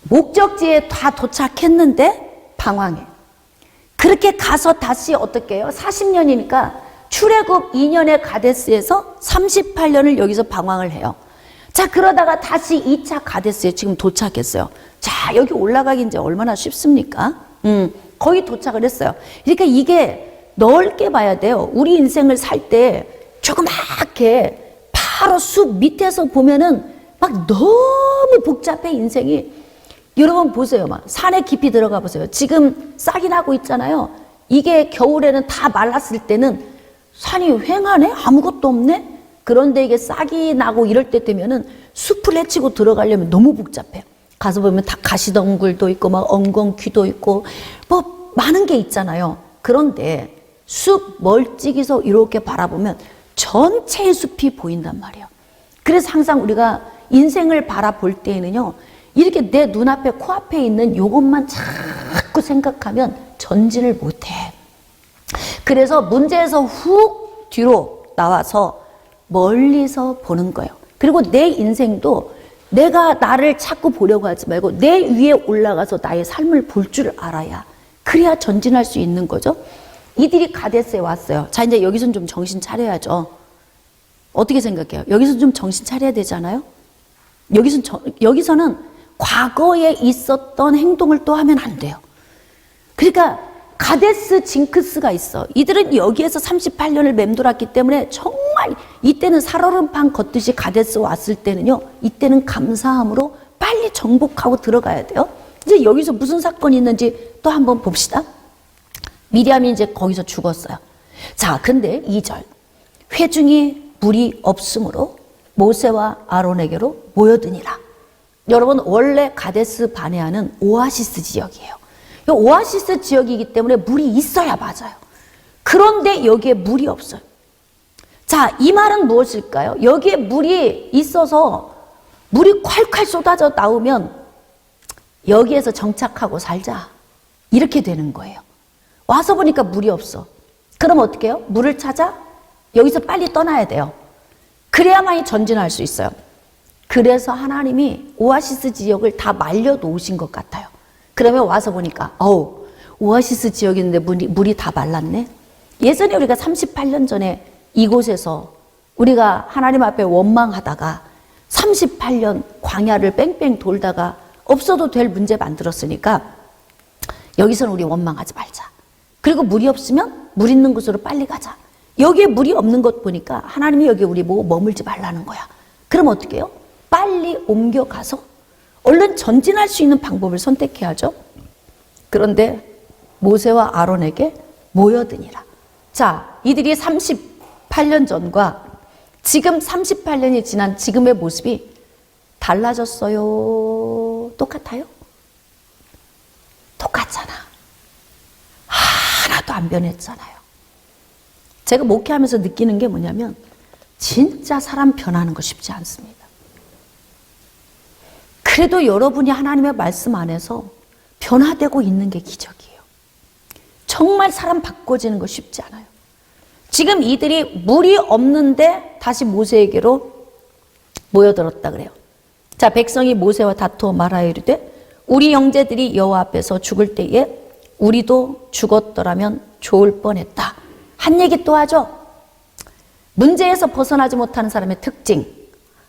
목적지에 다 도착했는데 방황해. 그렇게 가서 다시 어떻게 해요? 40년이니까 출애굽 2년의 가데스에서 38년을 여기서 방황을 해요. 자, 그러다가 다시 2차 가데스에 지금 도착했어요. 자, 여기 올라가기 이제 얼마나 쉽습니까? 거의 도착을 했어요. 그러니까 이게 넓게 봐야 돼요. 우리 인생을 살 때 조그맣게 바로 숲 밑에서 보면은 막 너무 복잡해, 인생이. 여러분 보세요. 막 산에 깊이 들어가 보세요. 지금 싹이 나고 있잖아요. 이게 겨울에는 다 말랐을 때는 산이 휑하네? 아무것도 없네? 그런데 이게 싹이 나고 이럴 때 되면은 숲을 헤치고 들어가려면 너무 복잡해요. 가서 보면 다 가시덩굴도 있고 막 엉겅퀴도 있고 뭐 많은 게 있잖아요. 그런데 숲 멀찍이서 이렇게 바라보면 전체의 숲이 보인단 말이에요. 그래서 항상 우리가 인생을 바라볼 때에는요, 이렇게 내 눈앞에 코앞에 있는 요것만 자꾸 생각하면 전진을 못해. 그래서 문제에서 훅 뒤로 나와서 멀리서 보는 거예요. 그리고 내 인생도 내가 나를 자꾸 보려고 하지 말고 내 위에 올라가서 나의 삶을 볼 줄 알아야, 그래야 전진할 수 있는 거죠. 이들이 가데스에 왔어요. 자, 이제 여기서는 좀 정신 차려야죠. 어떻게 생각해요? 여기서 좀 정신 차려야 되잖아요. 여기서는 과거에 있었던 행동을 또 하면 안 돼요. 그러니까 가데스 징크스가 있어. 이들은 여기에서 38년을 맴돌았기 때문에 정말 이때는 살얼음판 걷듯이 가데스 왔을 때는요, 이때는 감사함으로 빨리 정복하고 들어가야 돼요. 이제 여기서 무슨 사건이 있는지 또 한번 봅시다. 미리암이 이제 거기서 죽었어요. 자, 근데 2절. 회중이 물이 없으므로 모세와 아론에게로 모여드니라. 여러분, 원래 가데스 바네아는 오아시스 지역이에요. 오아시스 지역이기 때문에 물이 있어야 맞아요. 그런데 여기에 물이 없어요. 자, 이 말은 무엇일까요? 여기에 물이 있어서 물이 콸콸 쏟아져 나오면 여기에서 정착하고 살자, 이렇게 되는 거예요. 와서 보니까 물이 없어. 그럼 어떻게 해요? 물을 찾아 여기서 빨리 떠나야 돼요. 그래야만이 전진할 수 있어요. 그래서 하나님이 오아시스 지역을 다 말려 놓으신 것 같아요. 그러면 와서 보니까 오아시스 지역인데 물이 다 말랐네. 예전에 우리가 38년 전에 이곳에서 우리가 하나님 앞에 원망하다가 38년 광야를 뺑뺑 돌다가 없어도 될 문제 만들었으니까 여기서는 우리 원망하지 말자. 그리고 물이 없으면 물 있는 곳으로 빨리 가자. 여기에 물이 없는 것 보니까 하나님이 여기 우리 보고 머물지 말라는 거야. 그럼 어떻게 해요? 빨리 옮겨가서 얼른 전진할 수 있는 방법을 선택해야죠. 그런데 모세와 아론에게 모여드니라. 자, 이들이 38년 전과 지금 38년이 지난 지금의 모습이 달라졌어요? 똑같아요? 똑같잖아. 하나도 안 변했잖아요. 제가 목회하면서 느끼는 게 뭐냐면 진짜 사람 변하는 거 쉽지 않습니다. 그래도 여러분이 하나님의 말씀 안에서 변화되고 있는 게 기적이에요. 정말 사람 바꿔지는 거 쉽지 않아요. 지금 이들이 물이 없는데 다시 모세에게로 모여들었다 그래요. 자, 백성이 모세와 다투어 말하여 이르되 우리 형제들이 여호와 앞에서 죽을 때에 우리도 죽었더라면 좋을 뻔했다. 한 얘기 또 하죠. 문제에서 벗어나지 못하는 사람의 특징.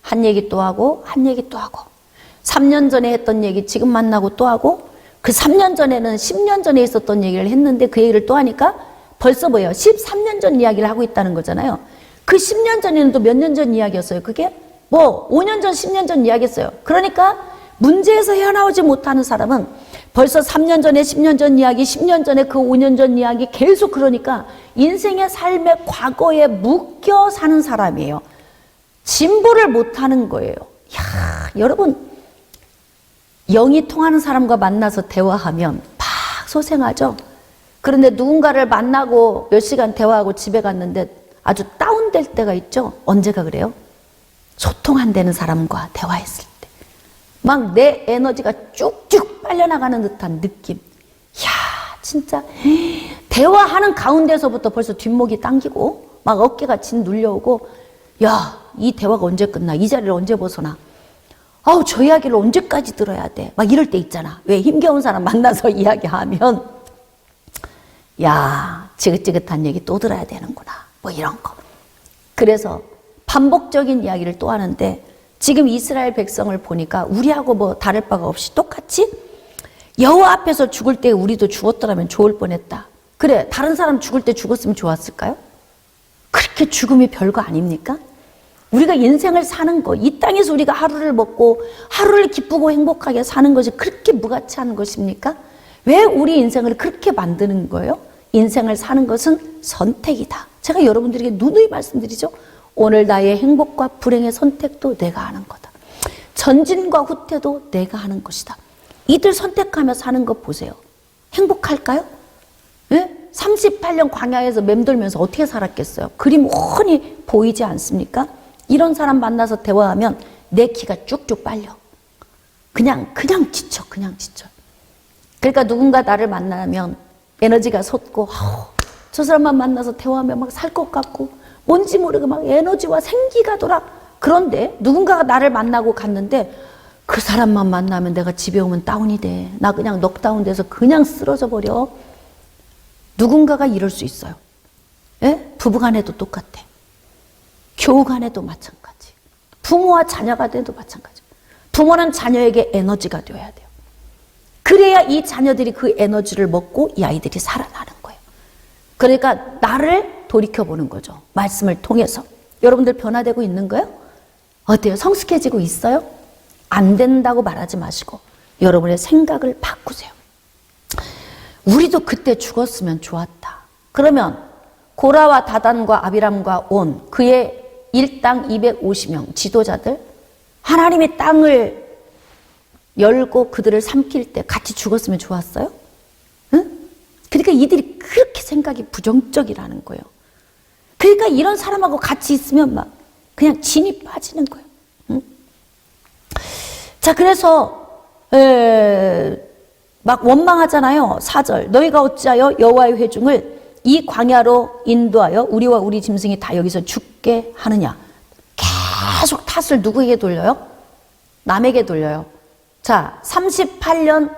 한 얘기 또 하고 한 얘기 또 하고. 3년 전에 했던 얘기 지금 만나고 또 하고, 그 3년 전에는 10년 전에 있었던 얘기를 했는데 그 얘기를 또 하니까 벌써 뭐예요? 13년 전 이야기를 하고 있다는 거잖아요. 그 10년 전에는 또 몇 년 전 이야기였어요. 그게 뭐 5년 전, 10년 전 이야기였어요. 그러니까 문제에서 헤어나오지 못하는 사람은 벌써 3년 전에 10년 전 이야기, 10년 전에 그 5년 전 이야기 계속, 그러니까 인생의 삶의 과거에 묶여 사는 사람이에요. 진보를 못하는 거예요. 야, 여러분, 영이 통하는 사람과 만나서 대화하면 막 소생하죠. 그런데 누군가를 만나고 몇 시간 대화하고 집에 갔는데 아주 다운될 때가 있죠. 언제가 그래요? 소통 안 되는 사람과 대화했을 때 막 내 에너지가 쭉쭉 빨려나가는 듯한 느낌. 이야, 진짜 대화하는 가운데서부터 벌써 뒷목이 당기고 막 어깨가 짓눌려오고, 야, 이 대화가 언제 끝나? 이 자리를 언제 벗어나? 아우, 저 이야기를 언제까지 들어야 돼? 막 이럴 때 있잖아. 왜? 힘겨운 사람 만나서 이야기하면 야, 지긋지긋한 얘기 또 들어야 되는구나. 뭐 이런 거. 그래서 반복적인 이야기를 또 하는데, 지금 이스라엘 백성을 보니까 우리하고 뭐 다를 바가 없이 똑같이 여호와 앞에서 죽을 때 우리도 죽었더라면 좋을 뻔했다. 그래, 다른 사람 죽을 때 죽었으면 좋았을까요? 그렇게 죽음이 별거 아닙니까? 우리가 인생을 사는 거, 이 땅에서 우리가 하루를 먹고 하루를 기쁘고 행복하게 사는 것이 그렇게 무가치한 것입니까? 왜 우리 인생을 그렇게 만드는 거예요? 인생을 사는 것은 선택이다. 제가 여러분들에게 누누이 말씀드리죠. 오늘 나의 행복과 불행의 선택도 내가 하는 거다. 전진과 후퇴도 내가 하는 것이다. 이들 선택하며 사는 것 보세요. 행복할까요? 네? 38년 광야에서 맴돌면서 어떻게 살았겠어요? 그림 훤히 보이지 않습니까? 이런 사람 만나서 대화하면 내 기가 쭉쭉 빨려. 그냥 지쳐. 그러니까 누군가 나를 만나면 에너지가 솟고, 저 사람만 만나서 대화하면 막 살 것 같고, 뭔지 모르게 막 에너지와 생기가 돌아. 그런데 누군가가 나를 만나고 갔는데 그 사람만 만나면 내가 집에 오면 다운이 돼. 나 그냥 넉다운 돼서 그냥 쓰러져 버려. 누군가가 이럴 수 있어요. 예? 부부간에도 똑같아. 교우간에도 마찬가지. 부모와 자녀가 돼도 마찬가지. 부모는 자녀에게 에너지가 되어야 돼요. 그래야 이 자녀들이 그 에너지를 먹고 이 아이들이 살아나는 거예요. 그러니까 나를 돌이켜보는 거죠. 말씀을 통해서. 여러분들 변화되고 있는 거예요? 어때요? 성숙해지고 있어요? 안 된다고 말하지 마시고 여러분의 생각을 바꾸세요. 우리도 그때 죽었으면 좋았다. 그러면 고라와 다단과 아비람과 온 그의 일당 250명 지도자들, 하나님의 땅을 열고 그들을 삼킬 때 같이 죽었으면 좋았어요? 응? 그러니까 이들이 그렇게 생각이 부정적이라는 거예요. 그러니까 이런 사람하고 같이 있으면 막 그냥 진이 빠지는 거예요. 응? 자, 그래서 막 원망하잖아요. 4절 너희가 어찌하여 여호와의 회중을 이 광야로 인도하여 우리와 우리 짐승이 다 여기서 죽게 하느냐. 계속 탓을 누구에게 돌려요? 남에게 돌려요. 자, 38년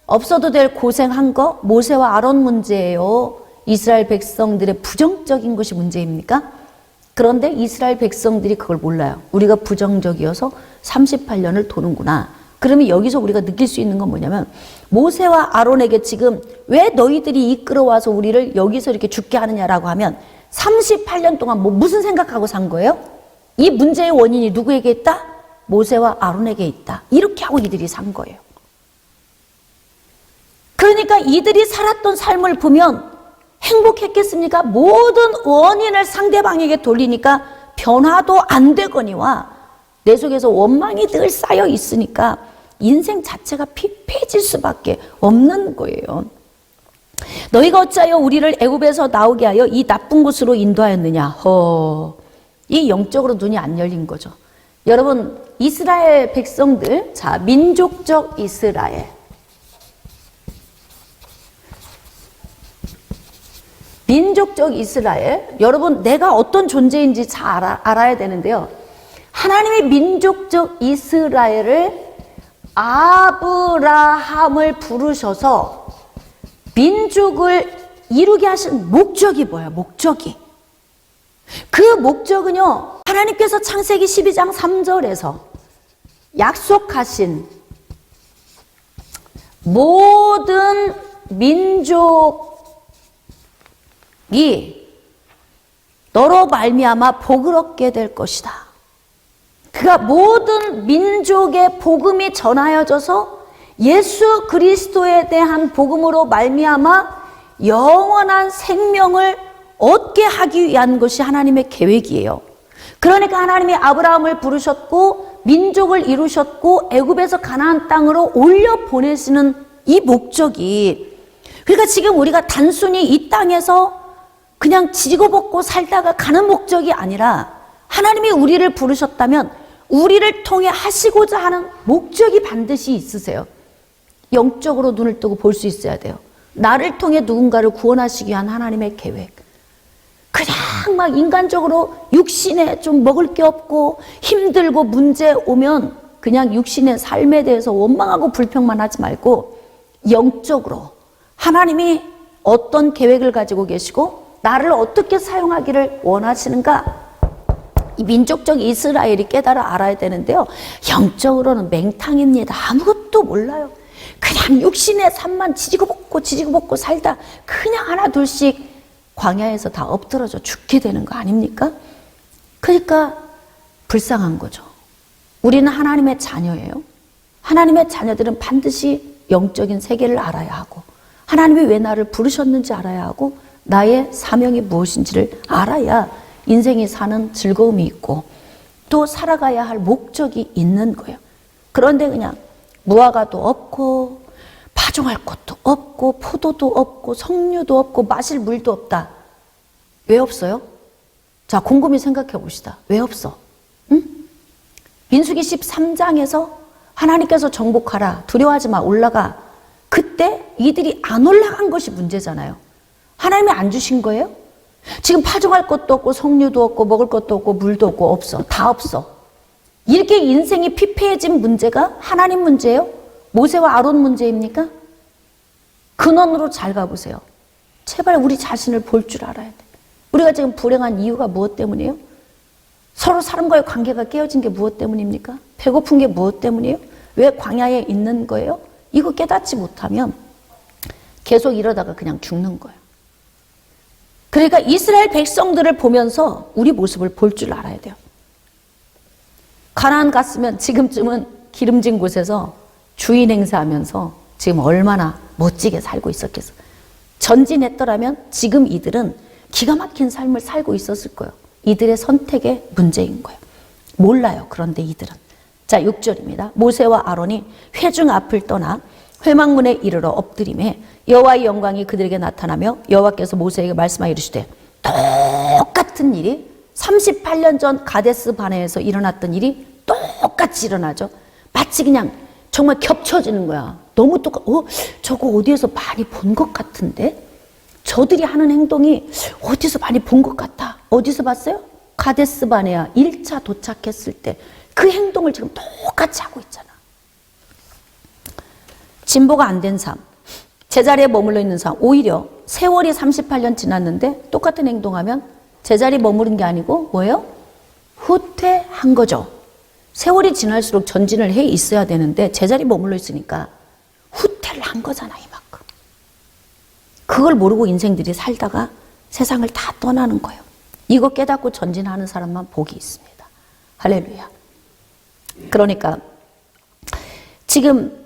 없어도 될 고생한 거 모세와 아론 문제예요. 이스라엘 백성들의 부정적인 것이 문제입니까? 그런데 이스라엘 백성들이 그걸 몰라요. 우리가 부정적이어서 38년을 도는구나. 그러면 여기서 우리가 느낄 수 있는 건 뭐냐면, 모세와 아론에게 지금 왜 너희들이 이끌어와서 우리를 여기서 이렇게 죽게 하느냐라고 하면 38년 동안 무슨 생각하고 산 거예요? 이 문제의 원인이 누구에게 있다? 모세와 아론에게 있다. 이렇게 하고 이들이 산 거예요. 그러니까 이들이 살았던 삶을 보면 행복했겠습니까? 모든 원인을 상대방에게 돌리니까 변화도 안 되거니와 내 속에서 원망이 늘 쌓여 있으니까 인생 자체가 피폐해질 수밖에 없는 거예요. 너희가 어찌하여 우리를 애굽에서 나오게 하여 이 나쁜 곳으로 인도하였느냐. 이 영적으로 눈이 안 열린 거죠. 여러분, 이스라엘 백성들, 자, 민족적 이스라엘. 민족적 이스라엘. 여러분, 내가 어떤 존재인지 잘 알아야 되는데요. 하나님의 민족적 이스라엘을 아브라함을 부르셔서 민족을 이루게 하신 목적이 뭐예요? 목적이. 그 목적은요, 하나님께서 창세기 12장 3절에서 약속하신 모든 민족이 너로 말미암아 복을 얻게 될 것이다. 그가 모든 민족의 복음이 전하여져서 예수 그리스도에 대한 복음으로 말미암아 영원한 생명을 얻게 하기 위한 것이 하나님의 계획이에요. 그러니까 하나님이 아브라함을 부르셨고 민족을 이루셨고 애굽에서 가나안 땅으로 올려 보내시는 이 목적이 그러니까 지금 우리가 단순히 이 땅에서 그냥 지고벗고 살다가 가는 목적이 아니라 하나님이 우리를 부르셨다면 우리를 통해 하시고자 하는 목적이 반드시 있으세요. 영적으로 눈을 뜨고 볼 수 있어야 돼요. 나를 통해 누군가를 구원하시기 위한 하나님의 계획. 그냥 막 인간적으로 육신에 좀 먹을 게 없고 힘들고 문제 오면 그냥 육신의 삶에 대해서 원망하고 불평만 하지 말고 영적으로 하나님이 어떤 계획을 가지고 계시고 나를 어떻게 사용하기를 원하시는가, 이 민족적 이스라엘이 깨달아 알아야 되는데요. 영적으로는 맹탕입니다. 아무것도 몰라요. 그냥 육신의 삶만 지지고 볶고 살다 그냥 하나 둘씩 광야에서 다 엎드러져 죽게 되는 거 아닙니까? 그러니까 불쌍한 거죠. 우리는 하나님의 자녀예요. 하나님의 자녀들은 반드시 영적인 세계를 알아야 하고 하나님이 왜 나를 부르셨는지 알아야 하고 나의 사명이 무엇인지를 알아야 인생이 사는 즐거움이 있고 또 살아가야 할 목적이 있는 거예요. 그런데 그냥 무화과도 없고 파종할 것도 없고 포도도 없고 석류도 없고 마실 물도 없다. 왜 없어요? 자, 곰곰이 생각해 봅시다. 왜 없어? 응? 민수기 13장에서 하나님께서 정복하라, 두려워하지 마, 올라가. 그때 이들이 안 올라간 것이 문제잖아요. 하나님이 안 주신 거예요? 지금 파종할 것도 없고 석류도 없고 먹을 것도 없고 물도 없고 없어. 다 없어. 이렇게 인생이 피폐해진 문제가 하나님 문제예요? 모세와 아론 문제입니까? 근원으로 잘 가보세요. 제발 우리 자신을 볼 줄 알아야 돼. 우리가 지금 불행한 이유가 무엇 때문이에요? 서로 사람과의 관계가 깨어진 게 무엇 때문입니까? 배고픈 게 무엇 때문이에요? 왜 광야에 있는 거예요? 이거 깨닫지 못하면 계속 이러다가 그냥 죽는 거예요. 그러니까 이스라엘 백성들을 보면서 우리 모습을 볼 줄 알아야 돼요. 가나안 갔으면 지금쯤은 기름진 곳에서 주인 행세하면서 지금 얼마나 멋지게 살고 있었겠어. 전진했더라면 지금 이들은 기가 막힌 삶을 살고 있었을 거예요. 이들의 선택의 문제인 거예요. 몰라요. 그런데 이들은. 자, 6절입니다. 모세와 아론이 회중 앞을 떠나 회막문에 이르러 엎드림에 여호와의 영광이 그들에게 나타나며 여호와께서 모세에게 말씀하여 이르시되, 똑같은 일이 38년 전 가데스 바네에서 일어났던 일이 똑같이 일어나죠. 마치 그냥 정말 겹쳐지는 거야. 너무 저거 어디에서 많이 본 것 같은데? 저들이 하는 행동이 어디서 많이 본 것 같아. 어디서 봤어요? 가데스 바네아 1차 도착했을 때 그 행동을 지금 똑같이 하고 있잖아. 진보가 안 된 삶, 제자리에 머물러 있는 삶, 오히려 세월이 38년 지났는데 똑같은 행동하면 제자리에 머무른 게 아니고 뭐예요? 후퇴한 거죠. 세월이 지날수록 전진을 해 있어야 되는데 제자리에 머물러 있으니까 후퇴를 한 거잖아, 이만큼. 그걸 모르고 인생들이 살다가 세상을 다 떠나는 거예요. 이거 깨닫고 전진하는 사람만 복이 있습니다. 할렐루야. 그러니까 지금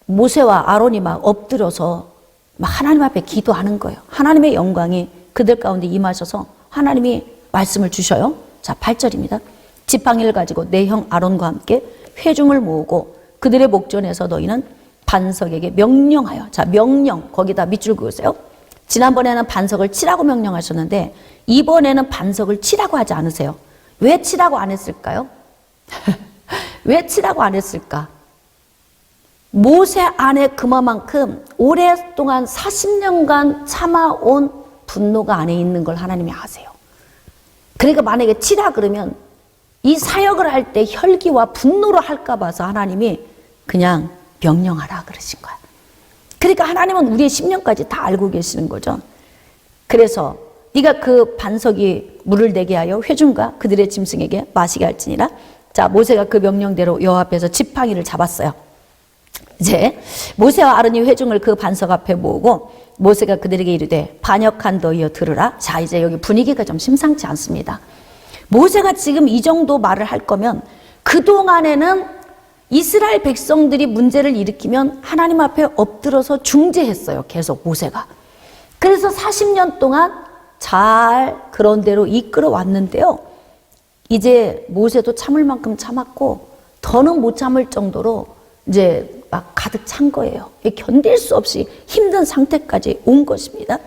모세와 아론이 막 엎드려서 막 하나님 앞에 기도하는 거예요. 하나님의 영광이 그들 가운데 임하셔서 하나님이 말씀을 주셔요. 자, 8절입니다. 지팡이를 가지고 내 형 아론과 함께 회중을 모으고 그들의 목전에서 너희는 반석에게 명령하여. 자, 명령, 거기다 밑줄 그으세요. 지난번에는 반석을 치라고 명령하셨는데 이번에는 반석을 치라고 하지 않으세요. 왜 치라고 안 했을까요? 왜 치라고 안 했을까? 모세 안에 그만큼 오랫동안 40년간 참아온 분노가 안에 있는 걸 하나님이 아세요. 그러니까 만약에 치라 그러면 이 사역을 할 때 혈기와 분노로 할까 봐서 하나님이 그냥 명령하라 그러신 거야. 그러니까 하나님은 우리의 10년까지 다 알고 계시는 거죠. 그래서 네가 그 반석이 물을 내게 하여 회중과 그들의 짐승에게 마시게 할지니라. 자, 모세가 그 명령대로 여호와 앞에서 지팡이를 잡았어요. 이제 모세와 아론이 회중을 그 반석 앞에 모으고 모세가 그들에게 이르되 반역한 너희여 들으라. 자, 이제 여기 분위기가 좀 심상치 않습니다. 모세가 지금 이 정도 말을 할 거면 그동안에는 이스라엘 백성들이 문제를 일으키면 하나님 앞에 엎드려서 중재했어요. 계속 모세가. 그래서 40년 동안 잘 그런 대로 이끌어 왔는데요. 이제 모세도 참을 만큼 참았고 더는 못 참을 정도로 이제 막 가득 찬 거예요. 견딜 수 없이 힘든 상태까지 온 것입니다.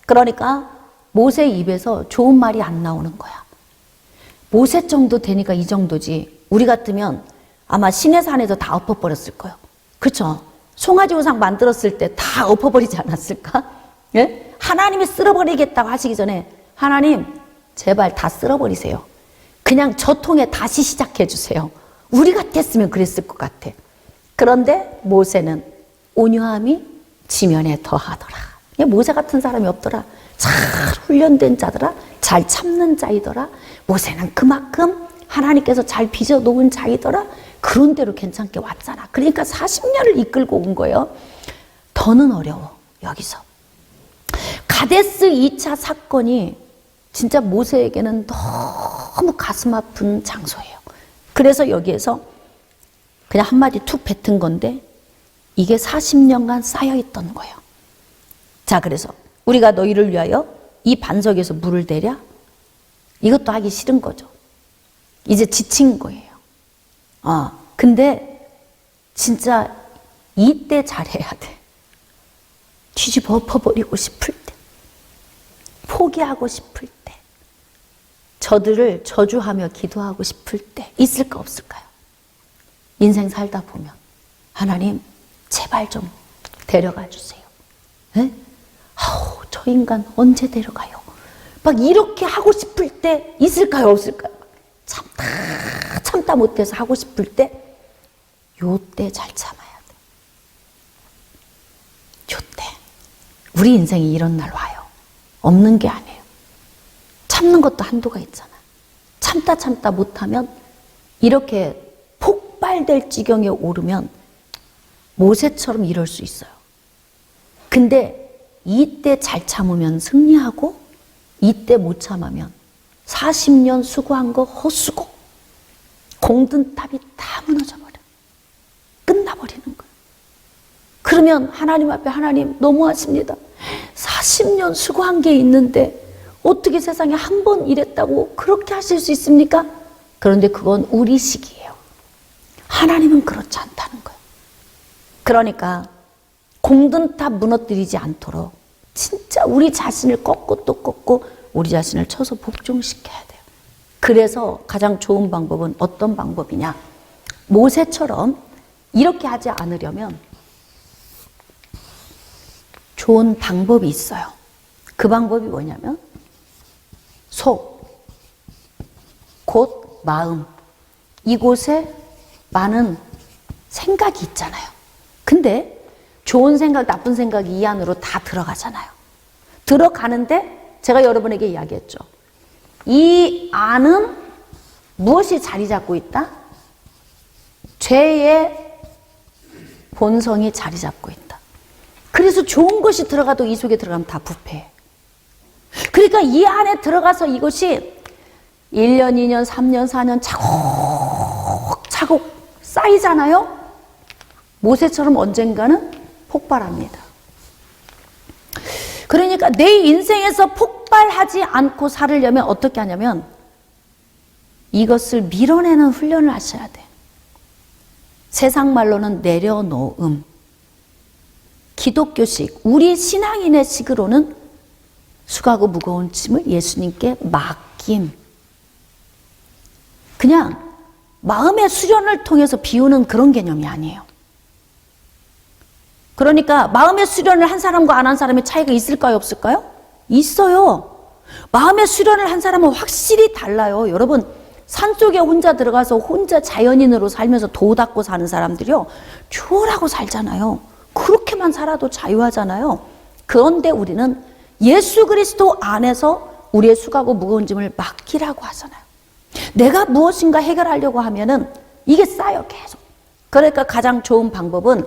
그러니까 모세 입에서 좋은 말이 안 나오는 거야. 모세 정도 되니까 이 정도지. 우리 같으면 아마 시내산에서 다 엎어버렸을 거예요. 그렇죠? 송아지 우상 만들었을 때 다 엎어버리지 않았을까? 예? 하나님이 쓸어버리겠다고 하시기 전에 하나님 제발 다 쓸어버리세요. 그냥 저 통에 다시 시작해 주세요. 우리 같았으면 그랬을 것 같아. 그런데 모세는 온유함이 지면에 더하더라. 모세 같은 사람이 없더라. 잘 훈련된 자더라. 잘 참는 자이더라. 모세는 그만큼 하나님께서 잘 빚어놓은 자이더라. 그런 대로 괜찮게 왔잖아. 그러니까 40년을 이끌고 온 거예요. 더는 어려워. 여기서 가데스 2차 사건이 진짜 모세에게는 너무 가슴 아픈 장소예요. 그래서 여기에서 그냥 한마디 툭 뱉은 건데 이게 40년간 쌓여있던 거예요. 자, 그래서 우리가 너희를 위하여 이 반석에서 물을 대랴? 이것도 하기 싫은 거죠. 이제 지친 거예요. 근데 진짜 이때 잘해야 돼. 뒤집어 엎어버리고 싶을 때, 포기하고 싶을 때, 저들을 저주하며 기도하고 싶을 때 있을까 없을까요? 인생 살다 보면 하나님 제발 좀 데려가 주세요. 에? 아우, 저 인간 언제 데려가요? 막 이렇게 하고 싶을 때 있을까요 없을까요? 참다 못해서 하고 싶을 때 요때 잘 참아야 돼. 요때 우리 인생에 이런 날 와요. 없는 게 아니에요. 참는 것도 한도가 있잖아. 참다 못하면 이렇게 폭발될 지경에 오르면 모세처럼 이럴 수 있어요. 근데 이때 잘 참으면 승리하고 이때 못 참으면 40년 수고한 거 헛수고 공든탑이 다 무너져버려. 끝나버리는 거예요. 그러면 하나님 앞에 하나님 너무하십니다. 40년 수고한 게 있는데 어떻게 세상에 한 번 이랬다고 그렇게 하실 수 있습니까? 그런데 그건 우리식이에요. 하나님은 그렇지 않다는 거예요. 그러니까 공든탑 무너뜨리지 않도록 진짜 우리 자신을 꺾고 또 꺾고 우리 자신을 쳐서 복종시켜야 돼요. 그래서 가장 좋은 방법은 어떤 방법이냐? 모세처럼 이렇게 하지 않으려면 좋은 방법이 있어요. 그 방법이 뭐냐면 속, 곧 마음, 이곳에 많은 생각이 있잖아요. 근데 좋은 생각, 나쁜 생각이 이 안으로 다 들어가잖아요. 들어가는데 제가 여러분에게 이야기했죠. 이 안은 무엇이 자리 잡고 있다? 죄의 본성이 자리 잡고 있다. 그래서 좋은 것이 들어가도 이 속에 들어가면 다 부패해. 그러니까 이 안에 들어가서 이것이 1년, 2년, 3년, 4년 차곡차곡 쌓이잖아요. 모세처럼 언젠가는 폭발합니다. 그러니까 내 인생에서 폭발하지 않고 살으려면 어떻게 하냐면 이것을 밀어내는 훈련을 하셔야 돼. 세상 말로는 내려놓음. 기독교식, 우리 신앙인의 식으로는 수고하고 무거운 짐을 예수님께 맡김. 그냥 마음의 수련을 통해서 비우는 그런 개념이 아니에요. 그러니까 마음의 수련을 한 사람과 안 한 사람의 차이가 있을까요 없을까요? 있어요. 마음의 수련을 한 사람은 확실히 달라요. 여러분 산속에 혼자 들어가서 혼자 자연인으로 살면서 도 닦고 사는 사람들이요 초월하고 살잖아요. 그렇게만 살아도 자유하잖아요. 그런데 우리는 예수 그리스도 안에서 우리의 수고하고 무거운 짐을 맡기라고 하잖아요. 내가 무엇인가 해결하려고 하면은 이게 쌓여 계속. 그러니까 가장 좋은 방법은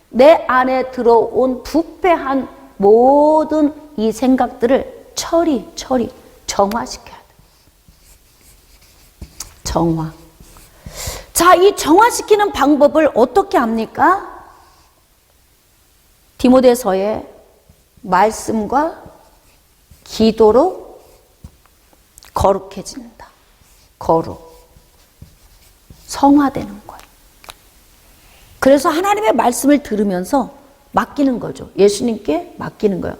내 안에 들어온 부패한 모든 이 생각들을 정화시켜야 돼. 정화. 자, 이 정화시키는 방법을 어떻게 합니까? 디모데서의 말씀과 기도로 거룩해진다. 거룩. 성화되는 거예요. 그래서 하나님의 말씀을 들으면서 맡기는 거죠. 예수님께 맡기는 거예요.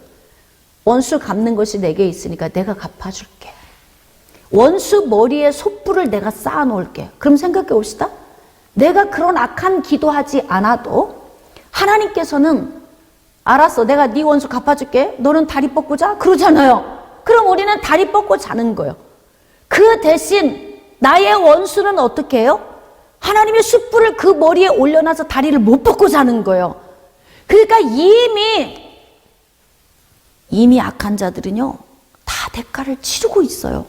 원수 갚는 것이 내게 있으니까 내가 갚아줄게. 원수 머리에 솥불을 내가 쌓아놓을게. 그럼 생각해 봅시다. 내가 그런 악한 기도하지 않아도 하나님께서는 알았어, 내가 네 원수 갚아줄게. 너는 다리 뻗고 자. 그러잖아요. 그럼 우리는 다리 뻗고 자는 거예요. 그 대신 나의 원수는 어떻게 해요? 하나님의 숯불을 그 머리에 올려놔서 다리를 못 뻗고 자는 거예요. 그러니까 이미 악한 자들은요, 다 대가를 치르고 있어요.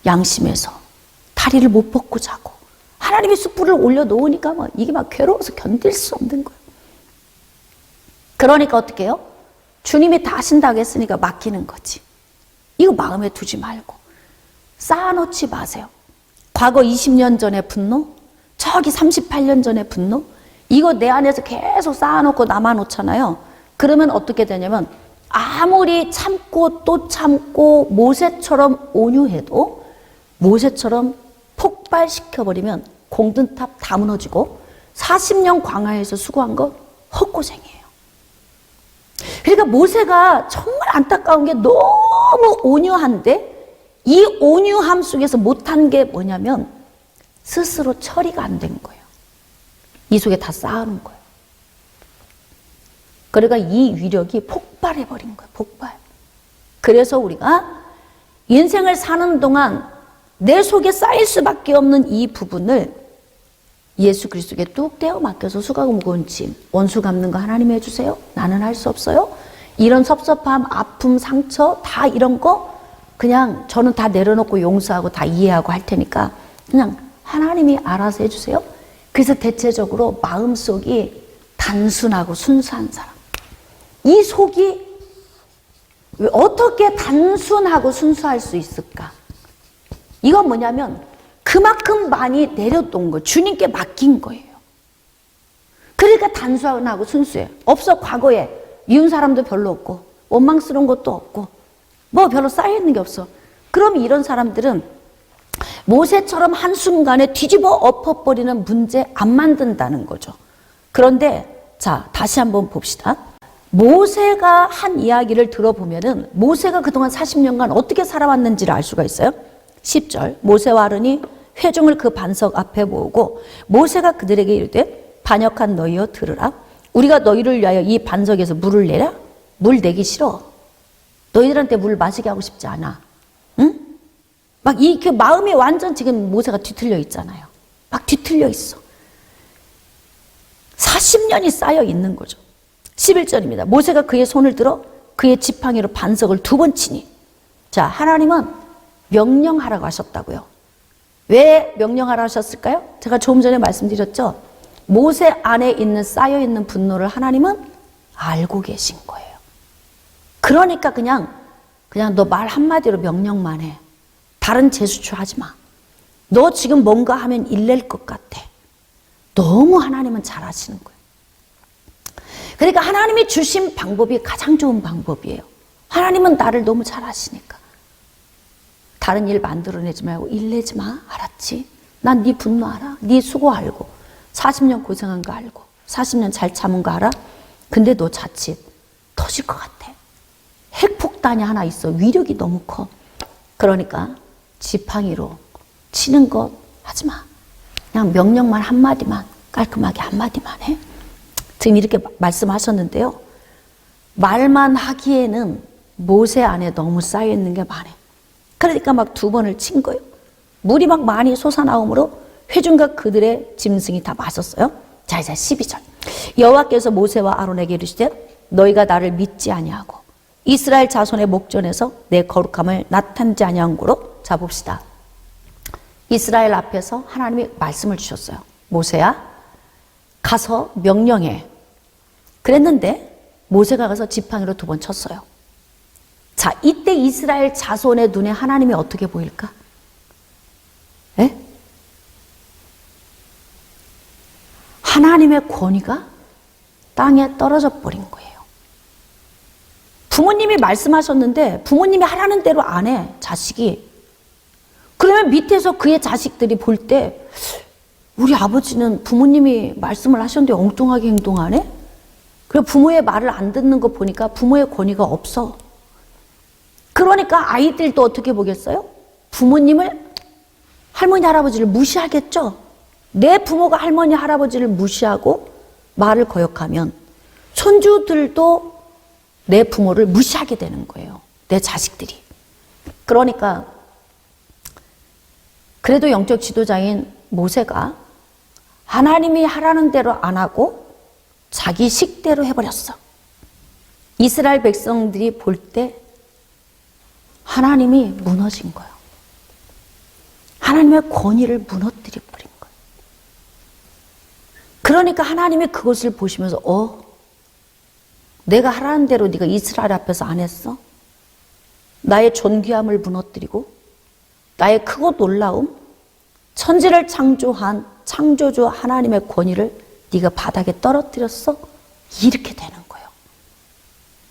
양심에서 다리를 못 뻗고 자고 하나님의 숯불을 올려놓으니까 이게 막 괴로워서 견딜 수 없는 거예요. 그러니까 어떻게 해요? 주님이 다 하신다고 했으니까 맡기는 거지. 이거 마음에 두지 말고 쌓아놓지 마세요. 과거 20년 전의 분노, 저기 38년 전의 분노, 이거 내 안에서 계속 쌓아놓고 남아놓잖아요. 그러면 어떻게 되냐면 아무리 참고 또 참고 모세처럼 온유해도 모세처럼 폭발시켜버리면 공든탑 다 무너지고 40년 광야에서 수고한 거 헛고생이에요. 그러니까 모세가 정말 안타까운 게 너무 온유한데 이 온유함 속에서 못한 게 뭐냐면 스스로 처리가 안 된 거예요. 이 속에 다 쌓아놓은 거예요. 그러니까 이 위력이 폭발해버린 거예요. 폭발. 그래서 우리가 인생을 사는 동안 내 속에 쌓일 수밖에 없는 이 부분을 예수 그리스도께 뚝 떼어 맡겨서 수고하고 무거운 짐, 원수 갚는 거 하나님이 해주세요. 나는 할 수 없어요. 이런 섭섭함, 아픔, 상처 다 이런 거 그냥 저는 다 내려놓고 용서하고 다 이해하고 할 테니까 그냥 하나님이 알아서 해주세요. 그래서 대체적으로 마음속이 단순하고 순수한 사람. 이 속이 어떻게 단순하고 순수할 수 있을까? 이건 뭐냐면 그만큼 많이 내려놓은 거예요. 주님께 맡긴 거예요. 그러니까 단순하고 순수해요. 없어. 과거에 미운 사람도 별로 없고 원망스러운 것도 없고 뭐 별로 쌓여있는 게 없어. 그럼 이런 사람들은 모세처럼 한순간에 뒤집어 엎어버리는 문제 안 만든다는 거죠. 그런데 자, 다시 한번 봅시다. 모세가 한 이야기를 들어보면은 모세가 그동안 40년간 어떻게 살아왔는지를 알 수가 있어요. 10절 모세와 아론이 회중을 그 반석 앞에 모으고 모세가 그들에게 이르되 반역한 너희여 들으라. 우리가 너희를 위하여 이 반석에서 물을 내라. 물 내기 싫어. 너희들한테 물 마시게 하고 싶지 않아. 응? 막 그 마음이 완전 지금 모세가 뒤틀려 있잖아요. 막 뒤틀려 있어. 40년이 쌓여 있는 거죠. 11절입니다. 모세가 그의 손을 들어 그의 지팡이로 반석을 2번 치니. 자, 하나님은 명령하라고 하셨다고요. 왜 명령하라고 하셨을까요? 제가 조금 전에 말씀드렸죠. 모세 안에 있는 쌓여 있는 분노를 하나님은 알고 계신 거예요. 그러니까 그냥 너 말 한마디로 명령만 해. 다른 재수출 하지 마. 너 지금 뭔가 하면 일낼 것 같아. 너무 하나님은 잘 아시는 거예요. 그러니까 하나님이 주신 방법이 가장 좋은 방법이에요. 하나님은 나를 너무 잘 아시니까. 다른 일 만들어내지 말고 일내지 마. 알았지? 난 네 분노 알아. 네 수고 알고 40년 고생한 거 알고 40년 잘 참은 거 알아. 근데 너 자칫 터질 것 같아. 핵폭탄이 하나 있어. 위력이 너무 커. 그러니까 지팡이로 치는 것 하지 마. 그냥 명령만 한마디만 깔끔하게 한마디만 해. 지금 이렇게 말씀하셨는데요. 말만 하기에는 모세 안에 너무 쌓여있는 게 많아. 그러니까 막 2번을 친 거예요. 물이 막 많이 솟아나오므로 회중과 그들의 짐승이 다 마셨어요. 자, 이제 12절. 여호와께서 모세와 아론에게 이르시되 너희가 나를 믿지 아니하고 이스라엘 자손의 목전에서 내 거룩함을 나타내지 아니한 고로. 자, 봅시다. 이스라엘 앞에서 하나님이 말씀을 주셨어요. 모세야, 가서 명령해. 그랬는데 모세가 가서 지팡이로 2번 쳤어요. 자, 이때 이스라엘 자손의 눈에 하나님이 어떻게 보일까? 에? 하나님의 권위가 땅에 떨어져 버린 거예요. 부모님이 말씀하셨는데 부모님이 하라는 대로 안 해, 자식이. 그러면 밑에서 그의 자식들이 볼 때 우리 아버지는 부모님이 말씀을 하셨는데 엉뚱하게 행동하네? 그리고 부모의 말을 안 듣는 거 보니까 부모의 권위가 없어. 그러니까 아이들도 어떻게 보겠어요? 부모님을, 할머니, 할아버지를 무시하겠죠? 내 부모가 할머니, 할아버지를 무시하고 말을 거역하면 손주들도 내 부모를 무시하게 되는 거예요. 내 자식들이. 그러니까 그래도 영적 지도자인 모세가 하나님이 하라는 대로 안 하고 자기 식대로 해버렸어. 이스라엘 백성들이 볼 때 하나님이 무너진 거예요. 하나님의 권위를 무너뜨려 버린 거예요. 그러니까 하나님이 그것을 보시면서 내가 하라는 대로 네가 이스라엘 앞에서 안 했어? 나의 존귀함을 무너뜨리고 나의 크고 놀라움, 천지를 창조한 창조주 하나님의 권위를 네가 바닥에 떨어뜨렸어? 이렇게 되는 거예요.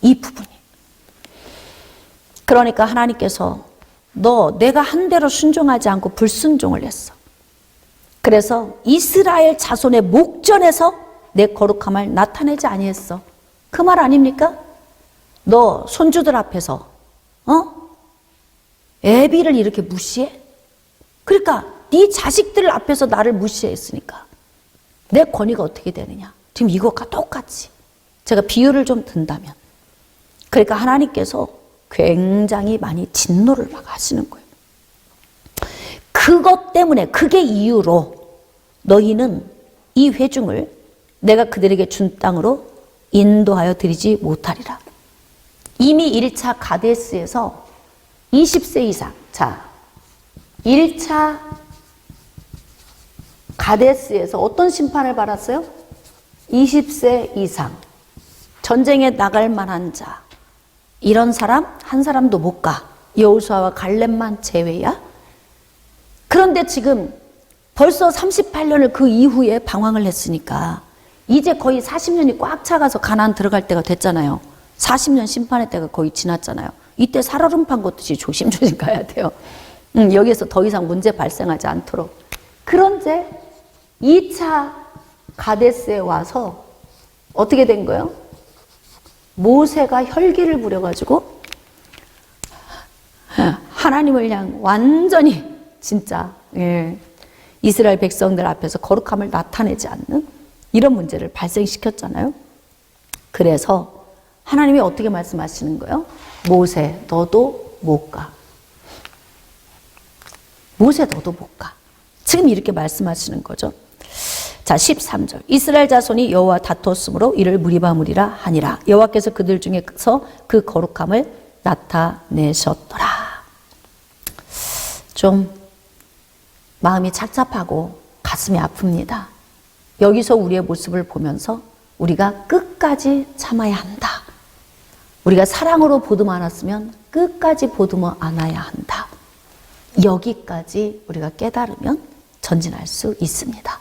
이 부분이. 그러니까 하나님께서 내가 한 대로 순종하지 않고 불순종을 했어. 그래서 이스라엘 자손의 목전에서 내 거룩함을 나타내지 아니했어. 그 말 아닙니까? 너 손주들 앞에서 애비를 이렇게 무시해? 그러니까 네 자식들 앞에서 나를 무시했으니까 내 권위가 어떻게 되느냐? 지금 이것과 똑같이 제가 비유를 좀 든다면, 그러니까 하나님께서 굉장히 많이 진노를 막 하시는 거예요. 그것 때문에, 그게 이유로 너희는 이 회중을 내가 그들에게 준 땅으로 인도하여 드리지 못하리라. 이미 1차 가데스에서 20세 이상, 자, 1차 가데스에서 어떤 심판을 받았어요? 20세 이상, 전쟁에 나갈 만한 자, 이런 사람 한 사람도 못 가. 여호수아와 갈렙만 제외야. 그런데 지금 벌써 38년을 그 이후에 방황을 했으니까 이제 거의 40년이 꽉 차가서 가나안 들어갈 때가 됐잖아요. 40년 심판의 때가 거의 지났잖아요. 이때 살얼음판 걷듯이 조심조심 가야 돼요. 여기에서 더 이상 문제 발생하지 않도록. 그런데 2차 가데스에 와서 어떻게 된 거예요? 모세가 혈기를 부려가지고 하나님을 향 완전히 진짜 이스라엘 백성들 앞에서 거룩함을 나타내지 않는 이런 문제를 발생시켰잖아요. 그래서 하나님이 어떻게 말씀하시는 거예요? 모세, 너도 못 가. 모세, 너도 못 가. 지금 이렇게 말씀하시는 거죠. 자, 13절. 이스라엘 자손이 여호와 다퉜으므로 이를 무리바무리라 하니라. 여호와께서 그들 중에서 그 거룩함을 나타내셨더라. 좀 마음이 착잡하고 가슴이 아픕니다. 여기서 우리의 모습을 보면서 우리가 끝까지 참아야 한다. 우리가 사랑으로 보듬어 안았으면 끝까지 보듬어 안아야 한다. 여기까지 우리가 깨달으면 전진할 수 있습니다.